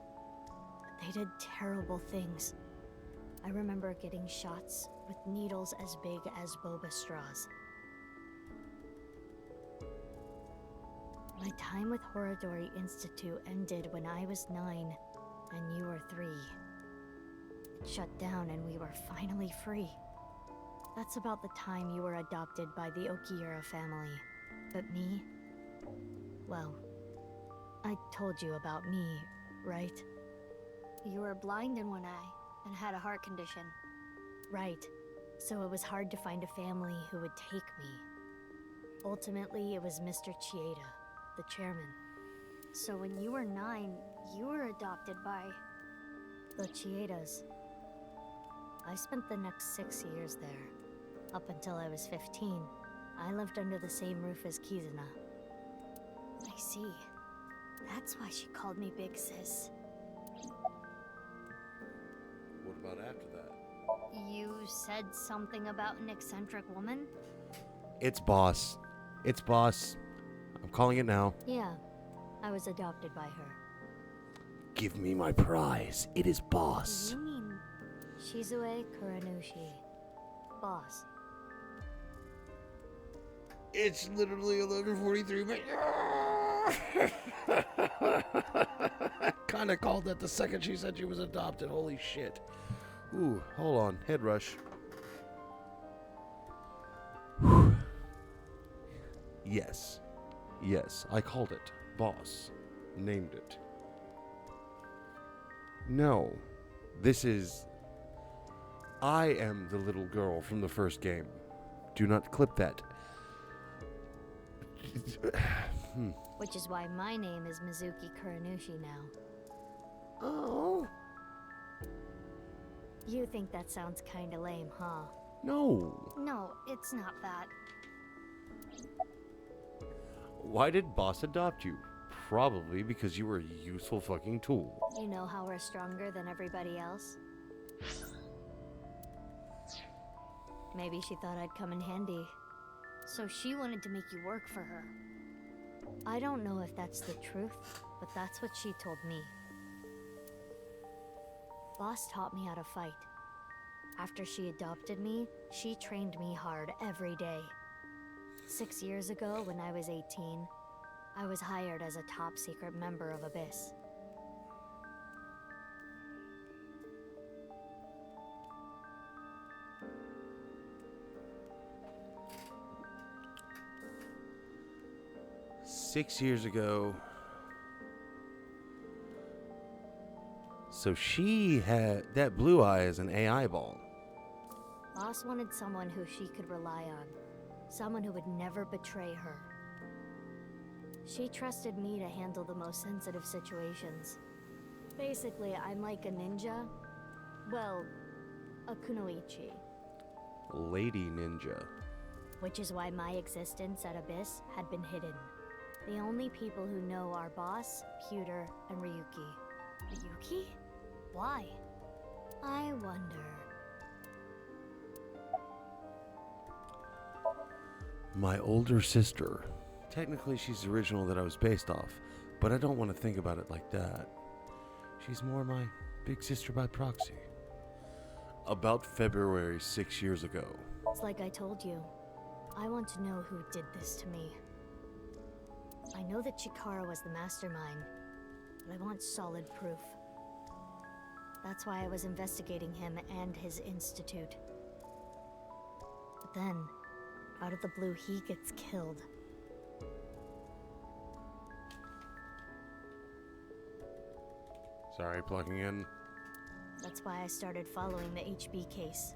but they did terrible things. I remember getting shots with needles as big as boba straws. My time with Horadori Institute ended when I was 9 and you were 3. It shut down and we were finally free. That's about the time you were adopted by the Okiura family. But me? Well, I told you about me, right? You were blind in one eye and had a heart condition. Right. So it was hard to find a family who would take me. Ultimately, it was Mr. Chieda, the chairman. So when you were 9, you were adopted by... the Chiedas. I spent the next 6 years there. Up until I was 15, I lived under the same roof as Kizuna. I see. That's why she called me Big Sis. What about after that? You said something about an eccentric woman? It's Boss. It's Boss. I'm calling it now. Yeah, I was adopted by her. Give me my prize. It is Boss. You mean... Shizue Kuranushi. Boss. It's literally 11:43, but I kind of called that the second she said she was adopted. Holy shit. Ooh, hold on. Head rush. Yes. Yes, I called it. Boss. Named it. No. This is... I am the little girl from the first game. Do not clip that. Which is why my name is Mizuki Kuranushi now. Oh. You think that sounds kinda lame, huh? No. No, it's not that. Why did Boss adopt you? Probably because you were a useful fucking tool. You know how we're stronger than everybody else? Maybe she thought I'd come in handy. So she wanted to make you work for her. I don't know if that's the truth, but that's what she told me. Boss taught me how to fight. After she adopted me, she trained me hard every day. 6 years ago, when I was 18, I was hired as a top-secret member of Abyss. Six years ago. So she had that blue eye as an AI ball. Boss wanted someone who she could rely on. Someone who would never betray her. She trusted me to handle the most sensitive situations. Basically, I'm like a ninja. Well, a kunoichi. Lady Ninja. Which is why my existence at Abyss had been hidden. The only people who know are Boss, Pewter, and Ryuki. Ryuki? Why? I wonder. My older sister. Technically, she's the original that I was based off, but I don't want to think about it like that. She's more my big sister by proxy. About February 6 years ago. It's like I told you. I want to know who did this to me. I know that Chikara was the mastermind, but I want solid proof. That's why I was investigating him and his institute. But then, out of the blue, he gets killed. Sorry, plugging in. That's why I started following the HB case.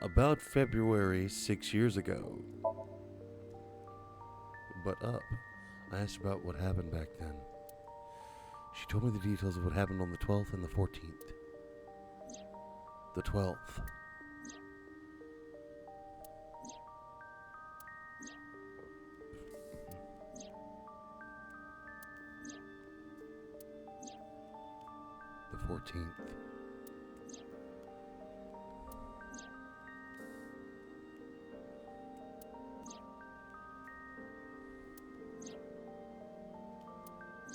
About February 6 years ago. But up, I asked about what happened back then. She told me the details of what happened on the 12th and the 14th. The 12th. The 14th.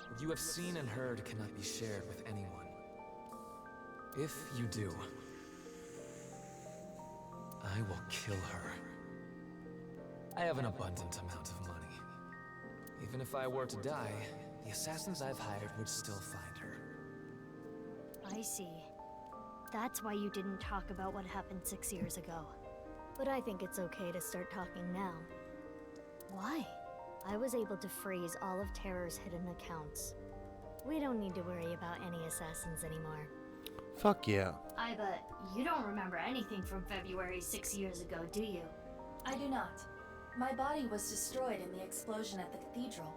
What you have seen and heard cannot be shared with anyone. If you do, I will kill her. I have an abundant amount of money. Even if I were to die, the assassins I've hired would still find her. I see. That's why you didn't talk about what happened 6 years ago. But I think it's okay to start talking now. Why? I was able to freeze all of Terror's hidden accounts. We don't need to worry about any assassins anymore. Fuck yeah. I bet you don't remember anything from February 6 years ago, do you? I do not. My body was destroyed in the explosion at the cathedral.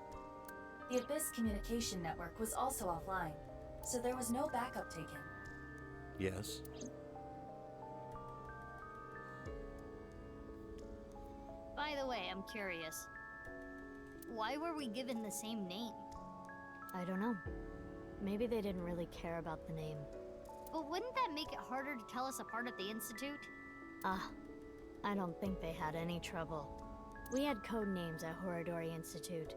The Abyss communication network was also offline, so there was no backup taken. Yes. By the way, I'm curious. Why were we given the same name? I don't know. Maybe they didn't really care about the name. But wouldn't that make it harder to tell us apart at the Institute? I don't think they had any trouble. We had code names at Horadori Institute.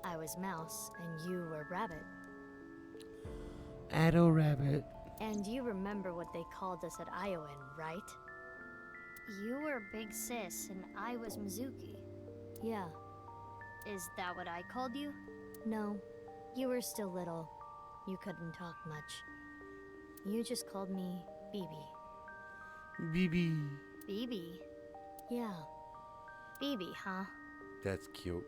I was Mouse, and you were Rabbit. Addo Rabbit. And you remember what they called us at Iowan, right? You were Big Sis, and I was Mizuki. Yeah. Is that what I called you? No. You were still little. You couldn't talk much. You just called me BB. BB. BB? Yeah. BB, huh? That's cute.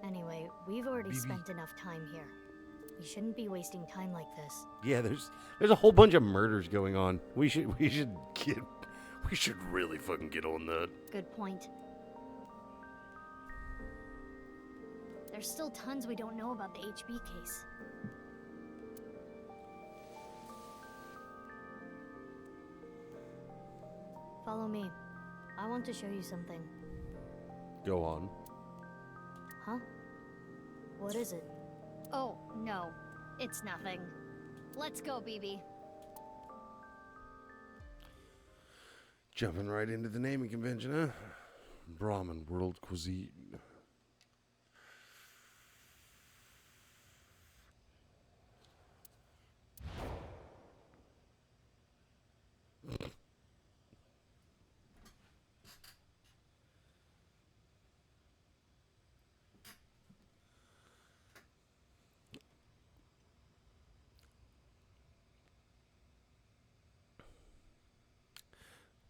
Anyway, we've already BB. spent enough time here. We shouldn't be wasting time like this. Yeah, there's a whole bunch of murders going on. We should really fucking get on that. Good point. There's still tons we don't know about the HB case. Follow me. I want to show you something. Go on. Huh? What is it? Oh, no. It's nothing. Let's go, BB. Jumping right into the naming convention, huh? Brahmin World Cuisine.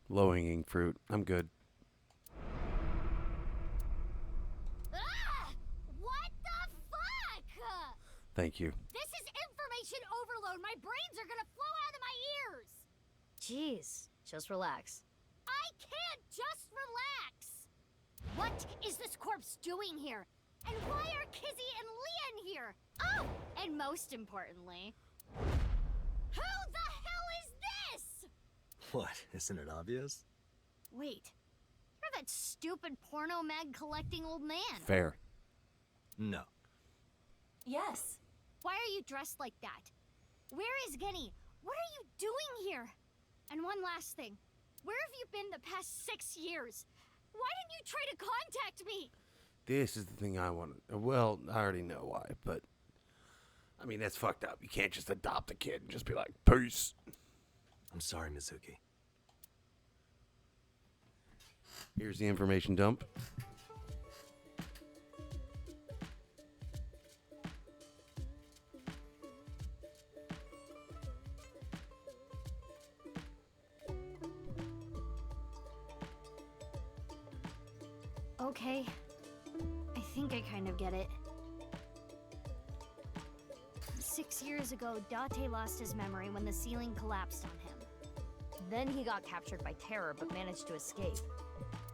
Low-hanging fruit. I'm good. Ah! What the fuck? Thank you. This is information overload. My brains are gonna flow out of my ears. Jeez, just relax. I can't just relax. What is this corpse doing here? And why are Kizzy and Leon here? Oh, and most importantly, who the hell is this? What? Isn't it obvious? Wait, you're that stupid porno mag collecting old man. Fair. No. Yes. Why are you dressed like that? Where is Genny? What are you doing here? And one last thing. Where have you been the past 6 years? Why didn't you try to contact me? This is the thing I want. Well, I already know why, but I mean that's fucked up. You can't just adopt a kid and just be like, peace. I'm sorry, Mizuki. Here's the information dump. Okay. I think I kind of get it. 6 years ago, Date lost his memory when the ceiling collapsed on him. Then he got captured by Terror but managed to escape.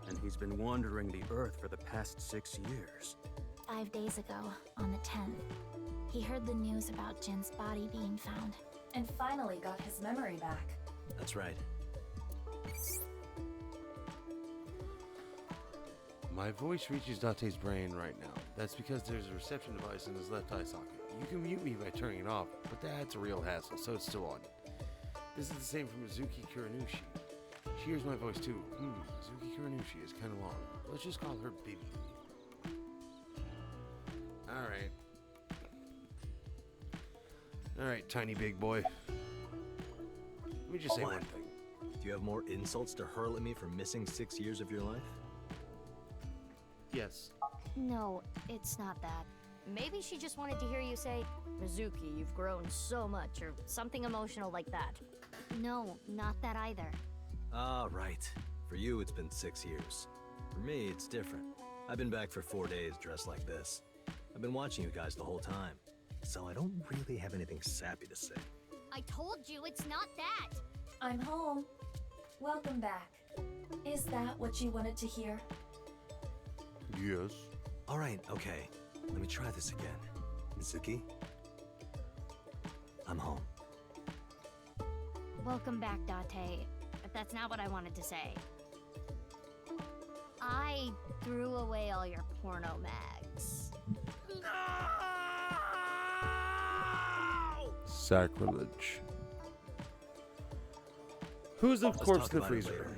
And he's been wandering the Earth for the past 6 years. 5 days ago, on the 10th, he heard the news about Jin's body being found. And finally got his memory back. That's right. My voice reaches Date's brain right now. That's because there's a reception device in his left eye socket. You can mute me by turning it off, but that's a real hassle, so it's still on. This is the same for Mizuki Kuranushi. She hears my voice too. Mizuki Kuranushi is kind of long. Let's just call her Bibi. Alright. Alright, tiny big boy. Let me just say one thing. Do you have more insults to hurl at me for missing 6 years of your life? Yes. No, it's not that. Maybe she just wanted to hear you say, Mizuki, you've grown so much, or something emotional like that. No, not that either. Ah, right. For you, it's been 6 years. For me, it's different. I've been back for 4 days dressed like this. I've been watching you guys the whole time, so I don't really have anything sappy to say. I told you it's not that. I'm home. Welcome back. Is that what you wanted to hear? Yes. All right, okay. Let me try this again. Mizuki? I'm home. Welcome back, Date. But that's not what I wanted to say. I threw away all your porno mags. Sacrilege. Who's the corpse in the freezer?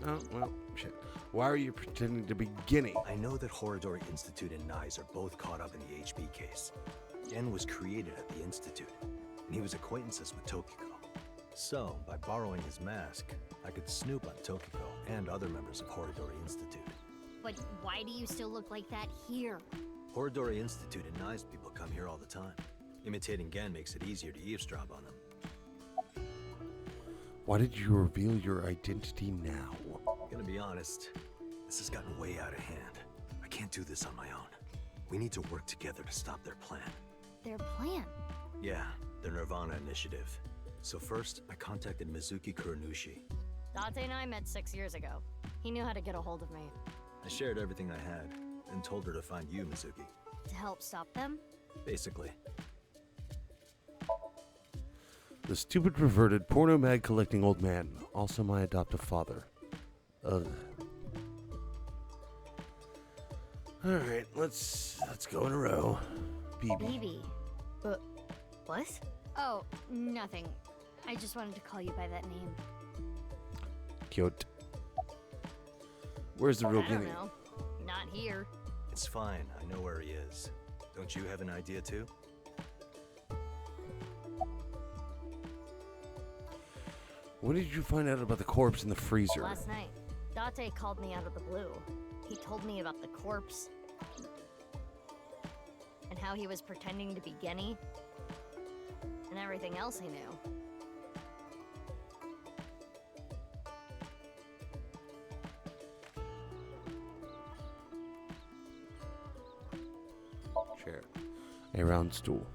Oh, well, shit. Why are you pretending to be Genny? I know that Horodori Institute and Nyes are both caught up in the HB case. Gen was created at the Institute, and he was acquaintances with Tokiko. So, by borrowing his mask, I could snoop on Tokiko and other members of Horodori Institute. But why do you still look like that here? Horodori Institute and Nyes people come here all the time. Imitating Gen makes it easier to eavesdrop on them. Why did you reveal your identity now? Gonna be honest, this has gotten way out of hand. I can't do this on my own. We need to work together to stop their plan. Their plan? Yeah, their Nirvana initiative. So first, I contacted Mizuki Kuranushi. Date and I met 6 years ago. He knew how to get a hold of me. I shared everything I had, and told her to find you, Mizuki. To help stop them? Basically. The stupid, perverted, porno mag collecting old man. Also my adoptive father. Ugh. Alright, let's go in a row. BB. BB. What? Oh, nothing. I just wanted to call you by that name. Cute. Where's the real I don't Genny? know. Not here. It's fine, I know where he is. Don't you have an idea too? When did you find out about the corpse in the freezer? Last night. Date called me out of the blue. He told me about the corpse. And how he was pretending to be Genny. And everything else he knew. Chair. A round stool.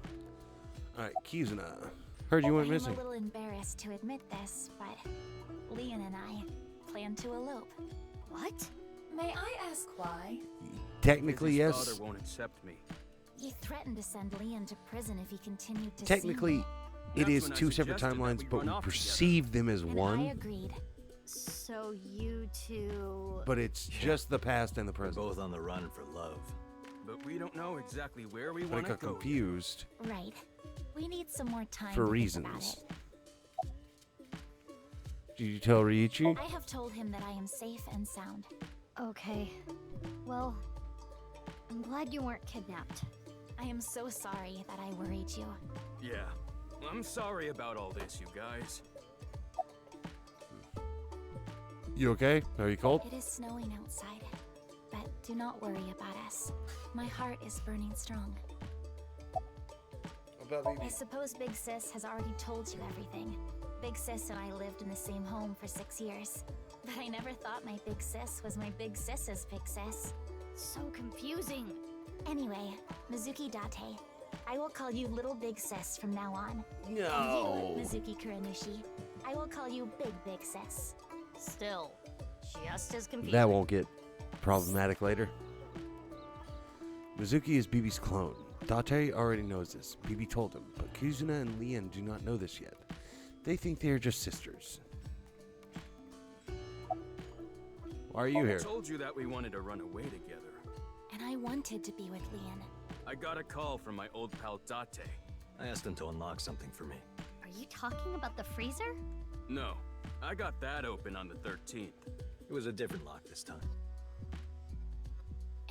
Alright, Kizuna. Heard you went missing. I'm a little embarrassed to admit this, but Leon and I plan to elope. What? May I ask why? Technically, His yes. father won't accept me. He threatened to send Leon to prison if he continued to Technically, see it That's is when I two separate suggested that timelines, we but run we off perceive them as me. And one. I agreed. So you two... But it's just the past and the We're present. both on the run for love. but we don't know exactly where we But I want to got go. confused Right. We need some more time for to think about reasons. it. Did you tell Ryuichi? I have told him that I am safe and sound. Okay. Well, I'm glad you weren't kidnapped. I am so sorry that I worried you. Yeah. I'm sorry about all this, you guys. You okay? Are you cold? It is snowing outside, but do not worry about us. My heart is burning strong. I suppose Big Sis has already told you everything. Big Sis and I lived in the same home for 6 years. But I never thought my Big Sis was my Big Sis's Big Sis. So confusing. Anyway, Mizuki Date, I will call you Little Big Sis from now on. No. And you, Mizuki Kuranushi, I will call you Big Sis. Still, just as confusing. That won't get problematic later. Mizuki is BB's clone. Date already knows this. BB told him, but Kizuna and Lian do not know this yet. They think they are just sisters. Why are you I here? told you that we wanted to run away together. And I wanted to be with Lian. I got a call from my old pal Date. I asked him to unlock something for me. Are you talking about the freezer? No, I got that open on the 13th. It was a different lock this time.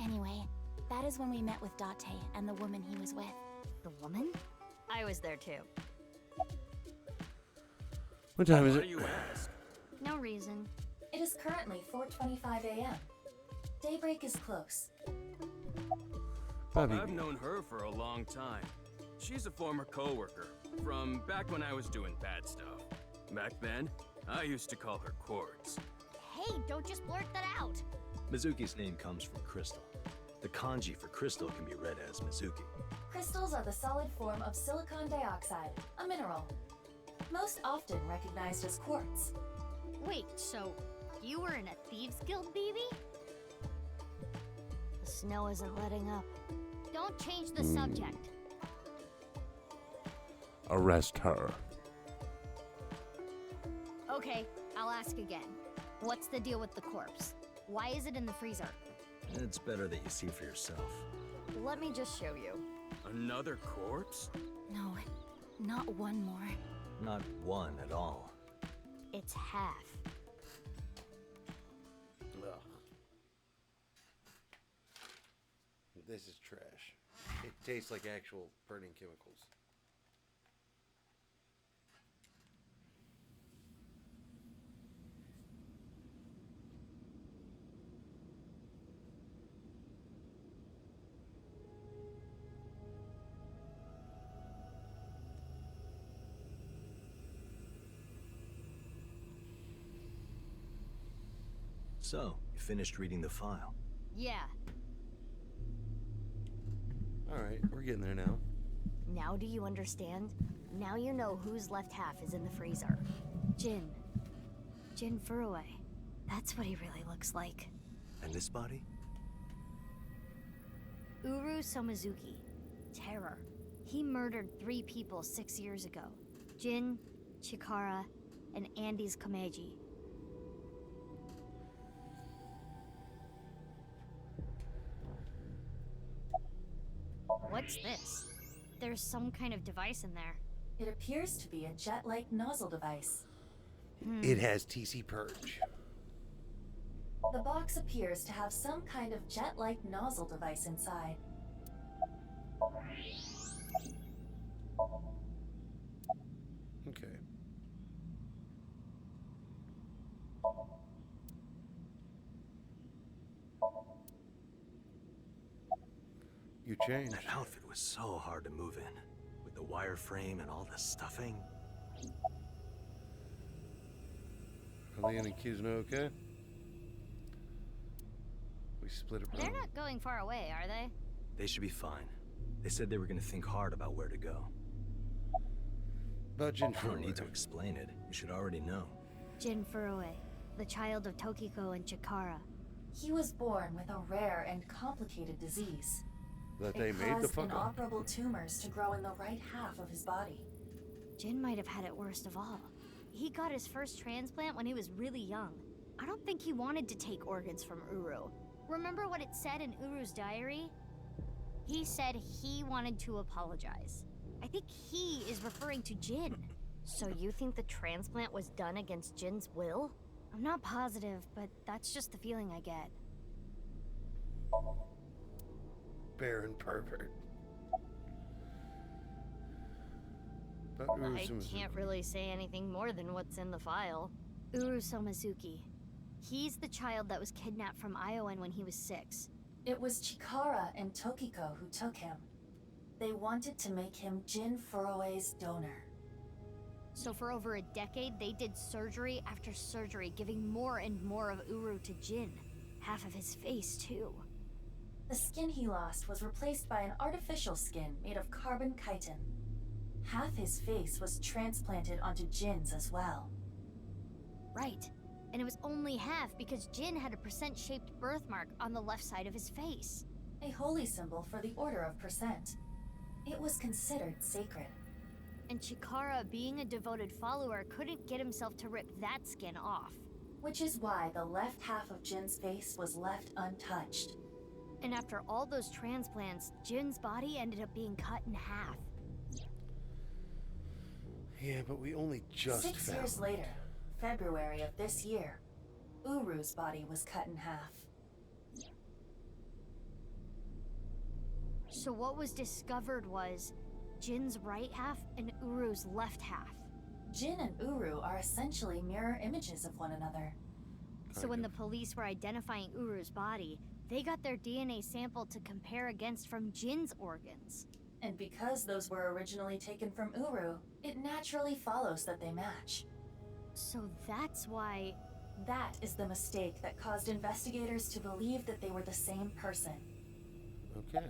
Anyway, that is when we met with Date and the woman he was with. The woman? I was there too. What time is Why it? do you ask? No reason. It is currently 4:25 a.m. Daybreak is close. Bobby. I've known her for a long time. She's a former coworker from back when I was doing bad stuff. Back then, I used to call her Quartz. Hey, don't just blurt that out. Mizuki's name comes from crystal. The kanji for crystal can be read as Mizuki. Crystals are the solid form of silicon dioxide, a mineral. Most often recognized as quartz. Wait, so you were in a Thieves Guild, BB? The snow isn't letting up. Don't change the subject. Arrest her. Okay, I'll ask again. What's the deal with the corpse? Why is it in the freezer? It's better that you see for yourself. Let me just show you. Another corpse? No, not one more. Not one at all. It's half. Ugh. This is trash. It tastes like actual burning chemicals. So, you finished reading the file. Yeah. Alright, we're getting there now. Now do you understand? Now you know whose left half is in the freezer. Jin. Jin Furue. That's what he really looks like. And this body? Uru Somizuki. Terror. He murdered 3 people 6 years ago. Jin, Chikara, and Andes Komeiji. What's this? There's some kind of device in there. It appears to be a jet-like nozzle device. It has TC Purge. The box appears to have some kind of jet-like nozzle device inside. Okay. You changed. That outfit was so hard to move in. With the wireframe and all the stuffing. Are Lian and Kizuna okay? We split a They're not going far away, are they? They should be fine. They said they were going to think hard about where to go. About Jin I don't Furue. need to explain it. You should already know. Jin Furue, the child of Tokiko and Chikara. He was born with a rare and complicated disease. That they It made the caused fuck up. inoperable tumors to grow in the right half of his body. Jin might have had it worst of all. He got his first transplant when he was really young. I don't think he wanted to take organs from Uru. Remember what it said in Uru's diary? He said he wanted to apologize. I think he is referring to Jin. So you think the transplant was done against Jin's will? I'm not positive, but that's just the feeling I get. Baron pervert. I can't really say anything more than what's in the file. Uru Somazuki. He's the child that was kidnapped from Iowan when he was 6. It was Chikara and Tokiko who took him. They wanted to make him Jin Furue's donor. So for over a decade, they did surgery after surgery, giving more and more of Uru to Jin. Half of his face, too. The skin he lost was replaced by an artificial skin made of carbon chitin. Half his face was transplanted onto Jin's as well. Right. And it was only half because Jin had a percent-shaped birthmark on the left side of his face. A holy symbol for the Order of Percent. It was considered sacred. And Chikara, being a devoted follower, couldn't get himself to rip that skin off. Which is why the left half of Jin's face was left untouched. And after all those transplants, Jin's body ended up being cut in half. Yeah, but we only just 6 found... years later, February of this year, Uru's body was cut in half. So what was discovered was Jin's right half and Uru's left half. Jin and Uru are essentially mirror images of one another. So when the police were identifying Uru's body, they got their DNA sample to compare against from Jin's organs. And because those were originally taken from Uru, it naturally follows that they match. So that's why... That is the mistake that caused investigators to believe that they were the same person. Okay.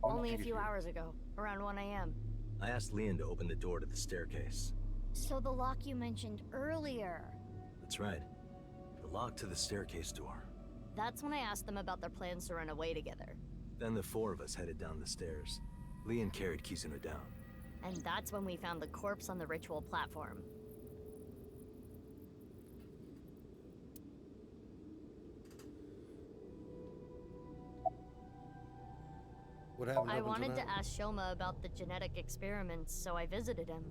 Only a few hours ago, around 1 a.m. I asked Leon to open the door to the staircase. So the lock you mentioned earlier. That's right. The lock to the staircase door. That's when I asked them about their plans to run away together. Then the 4 of us headed down the stairs. Leon carried Kizuna down. And that's when we found the corpse on the ritual platform. What happened I up until wanted to now? ask Shoma about the genetic experiments, so I visited him.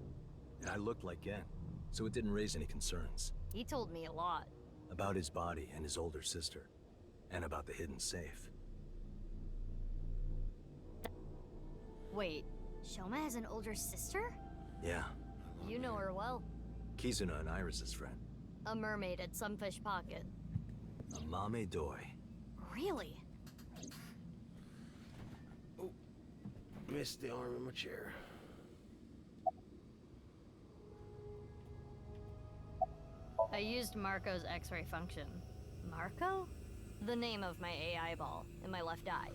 And I looked like Gen, so it didn't raise any concerns. He told me a lot. About his body and his older sister. And about the hidden safe. Wait, Shoma has an older sister? Yeah. you know her well. Kizuna and Iris's friend. A mermaid at Sunfish Pocket. A Mame Doi. Really? Missed the arm in my chair. I used Marco's X-ray function. Marco? The name of my AI ball in my left eye.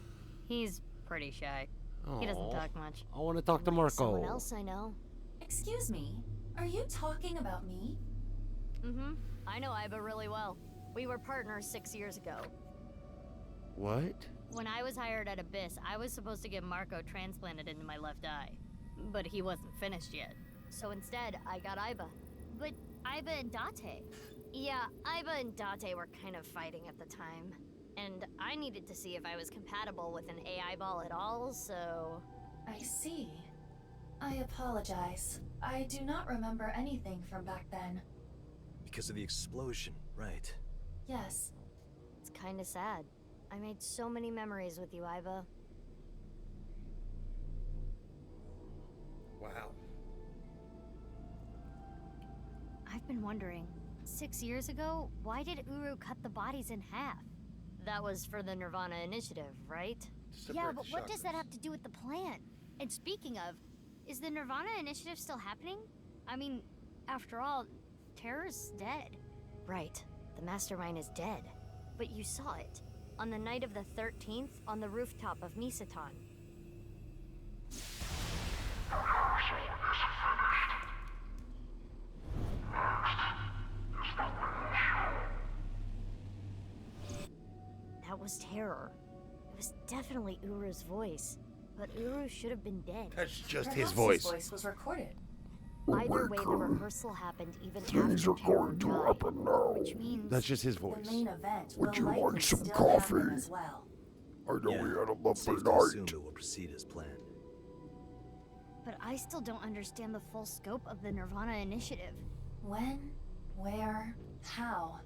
He's pretty shy. He doesn't talk much. I want to talk to Marco. Someone else I know. Excuse me, are you talking about me? Mm-hmm. I know Iba really well. We were partners 6 years ago. What? When I was hired at Abyss, I was supposed to get Marco transplanted into my left eye. But he wasn't finished yet. So instead, I got Iba. But Iba and Date. Yeah, Iba and Date were kind of fighting at the time. And I needed to see if I was compatible with an AI ball at all, so... I see. I apologize. I do not remember anything from back then. Because of the explosion, right? Yes. It's kinda sad. I made so many memories with you, Iba. Wow. I've been wondering, 6 years ago, why did Uru cut the bodies in half? That was for the Nirvana Initiative, right? Yeah, but what does that have to do with the plan? And speaking of, is the Nirvana Initiative still happening? I mean, after all, Terror's dead. Right. The mastermind is dead. But you saw it. On the night of the 13th, on the rooftop of Misatan. That was Terror. It was definitely Uru's voice. But Uru should have been dead. That's just Perhaps his voice. His voice was recorded. Either way, the rehearsal happened even after Terror died. Which means... That's just his voice. The main event Would will you like likely some still coffee? happen as well. I know Yeah, we had a lovely safe to night. assume it will proceed as planned. But I still don't understand the full scope of the Nirvana initiative. When? Where? How?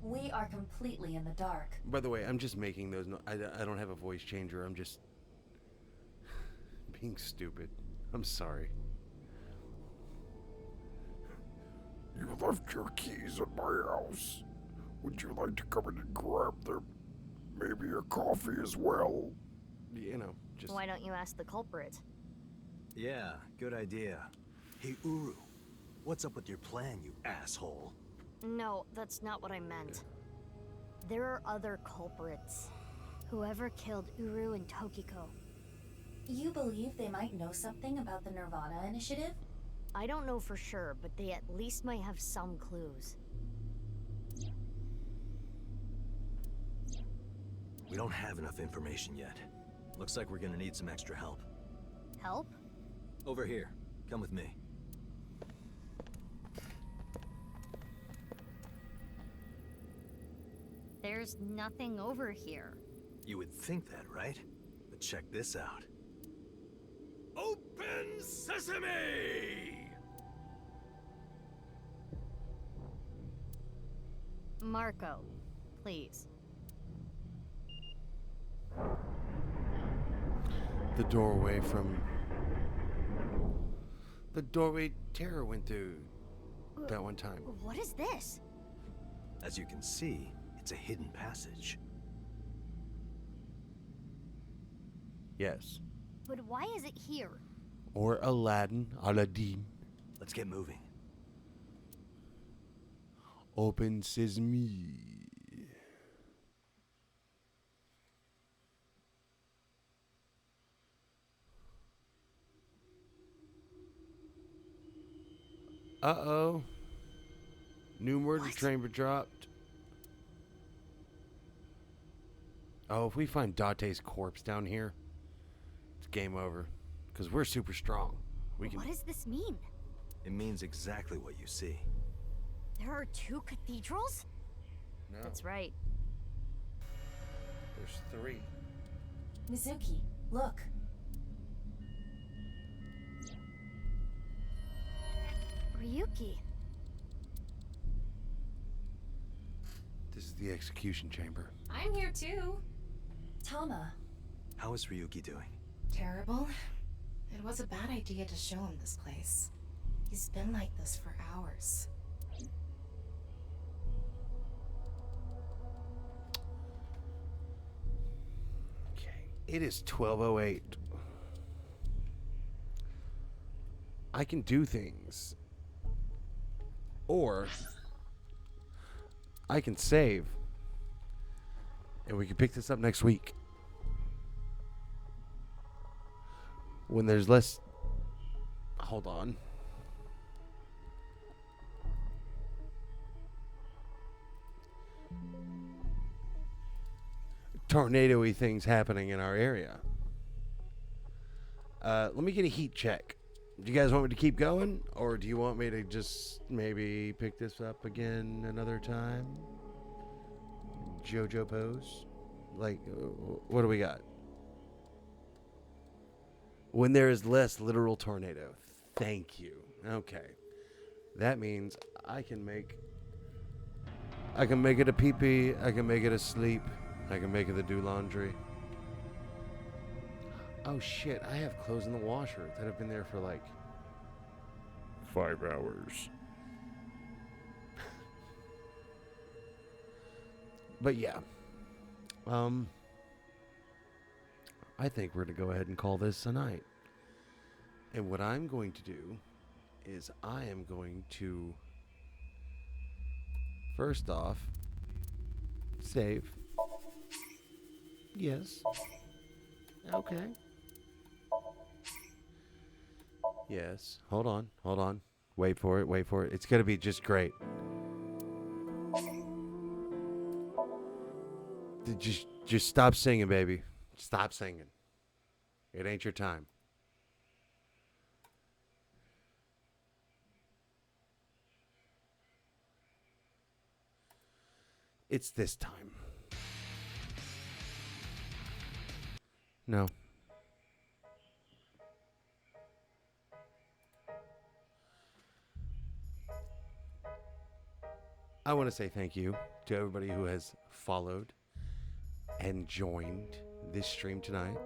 We are completely in the dark. By the way, I'm just making those. I don't have a voice changer. I'm just being stupid. I'm sorry. You left your keys at my house. Would you like to come in and grab them? Maybe a coffee as well? You know, just... Why don't you ask the culprit? Yeah, good idea. Hey, Uru, what's up with your plan, you asshole? No, that's not what I meant. There are other culprits. Whoever killed Uru and Tokiko. You believe they might know something about the Nirvana initiative? I don't know for sure, but they at least might have some clues. We don't have enough information yet. Looks like we're gonna need some extra help. Help? Over here. Come with me. There's nothing over here. You would think that, right? But check this out. Open sesame! Marco, please. The doorway from... The doorway Terra went through that one time. What is this? As you can see, it's a hidden passage. Yes. But why is it here? Or Aladdin. Let's get moving. Open sesame. Uh-oh. New murder chamber dropped. Oh, if we find Date's corpse down here, it's game over. Because we're super strong. We can... What does this mean? It means exactly what you see. There are 2 cathedrals? No. That's right. There's 3. Mizuki, look. Ryuki. This is the execution chamber. I'm here too. Tama. How is Ryuki doing? Terrible. It was a bad idea to show him this place. He's been like this for hours. Okay. It is 12:08. I can do things. Or I can save. And we can pick this up next week. When there's less... Hold on. Tornado-y things happening in our area. Let me get a heat check. Do you guys want me to keep going? Or do you want me to just maybe pick this up again another time? JoJo pose? Like, what do we got? When there is less literal tornado. Thank you. Okay. That means I can make it a pee-pee. I can make it a sleep. I can make it a do laundry. Oh shit, I have clothes in the washer that have been there for like 5 hours. But yeah. I think we're going to go ahead and call this a night. And what I'm going to do is I am going to first off save. Yes. Okay. Yes. Hold on. Hold on. Wait for it. Wait for it. It's going to be just great. Just stop singing, baby. Stop singing. It ain't your time. It's this time. No. I want to say thank you to everybody who has followed and joined this stream tonight.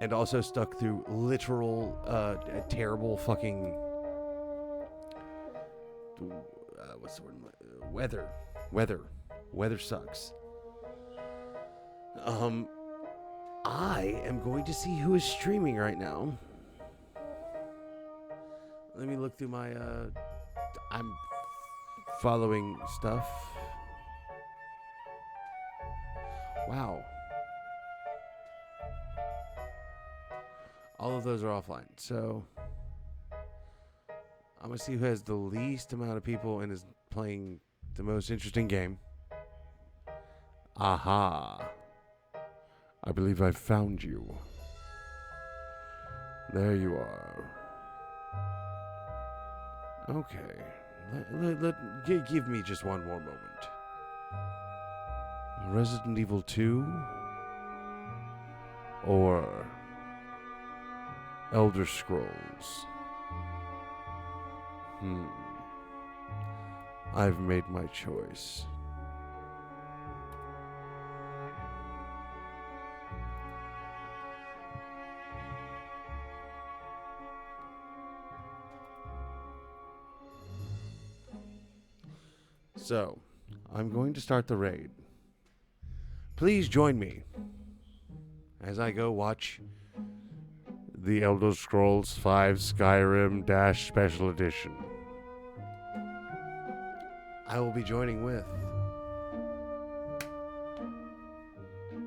And also stuck through literal, terrible fucking... what's the word? Weather. Weather sucks. I am going to see who is streaming right now. Let me look through my, I'm following stuff. Wow. All of those are offline. So I'm going to see who has the least amount of people and is playing the most interesting game. Aha. I believe I found you. There you are. Okay. Give me just one more moment. Resident Evil 2 or Elder Scrolls? I've made my choice. So, I'm going to start the raid. Please join me as I go watch the Elder Scrolls V Skyrim - Special Edition. I will be joining with...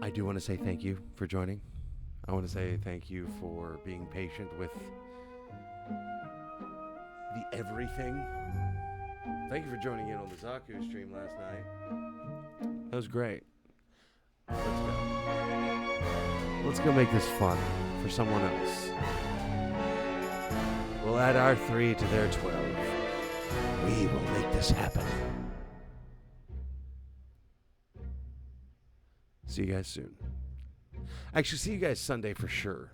I do want to say thank you for joining. I want to say thank you for being patient with the everything. Thank you for joining in on the Zaku stream last night. That was great. Let's go. Let's go make this fun for someone else. We'll add our 3 to their 12. We will make this happen. See you guys soon. Actually, see you guys Sunday for sure.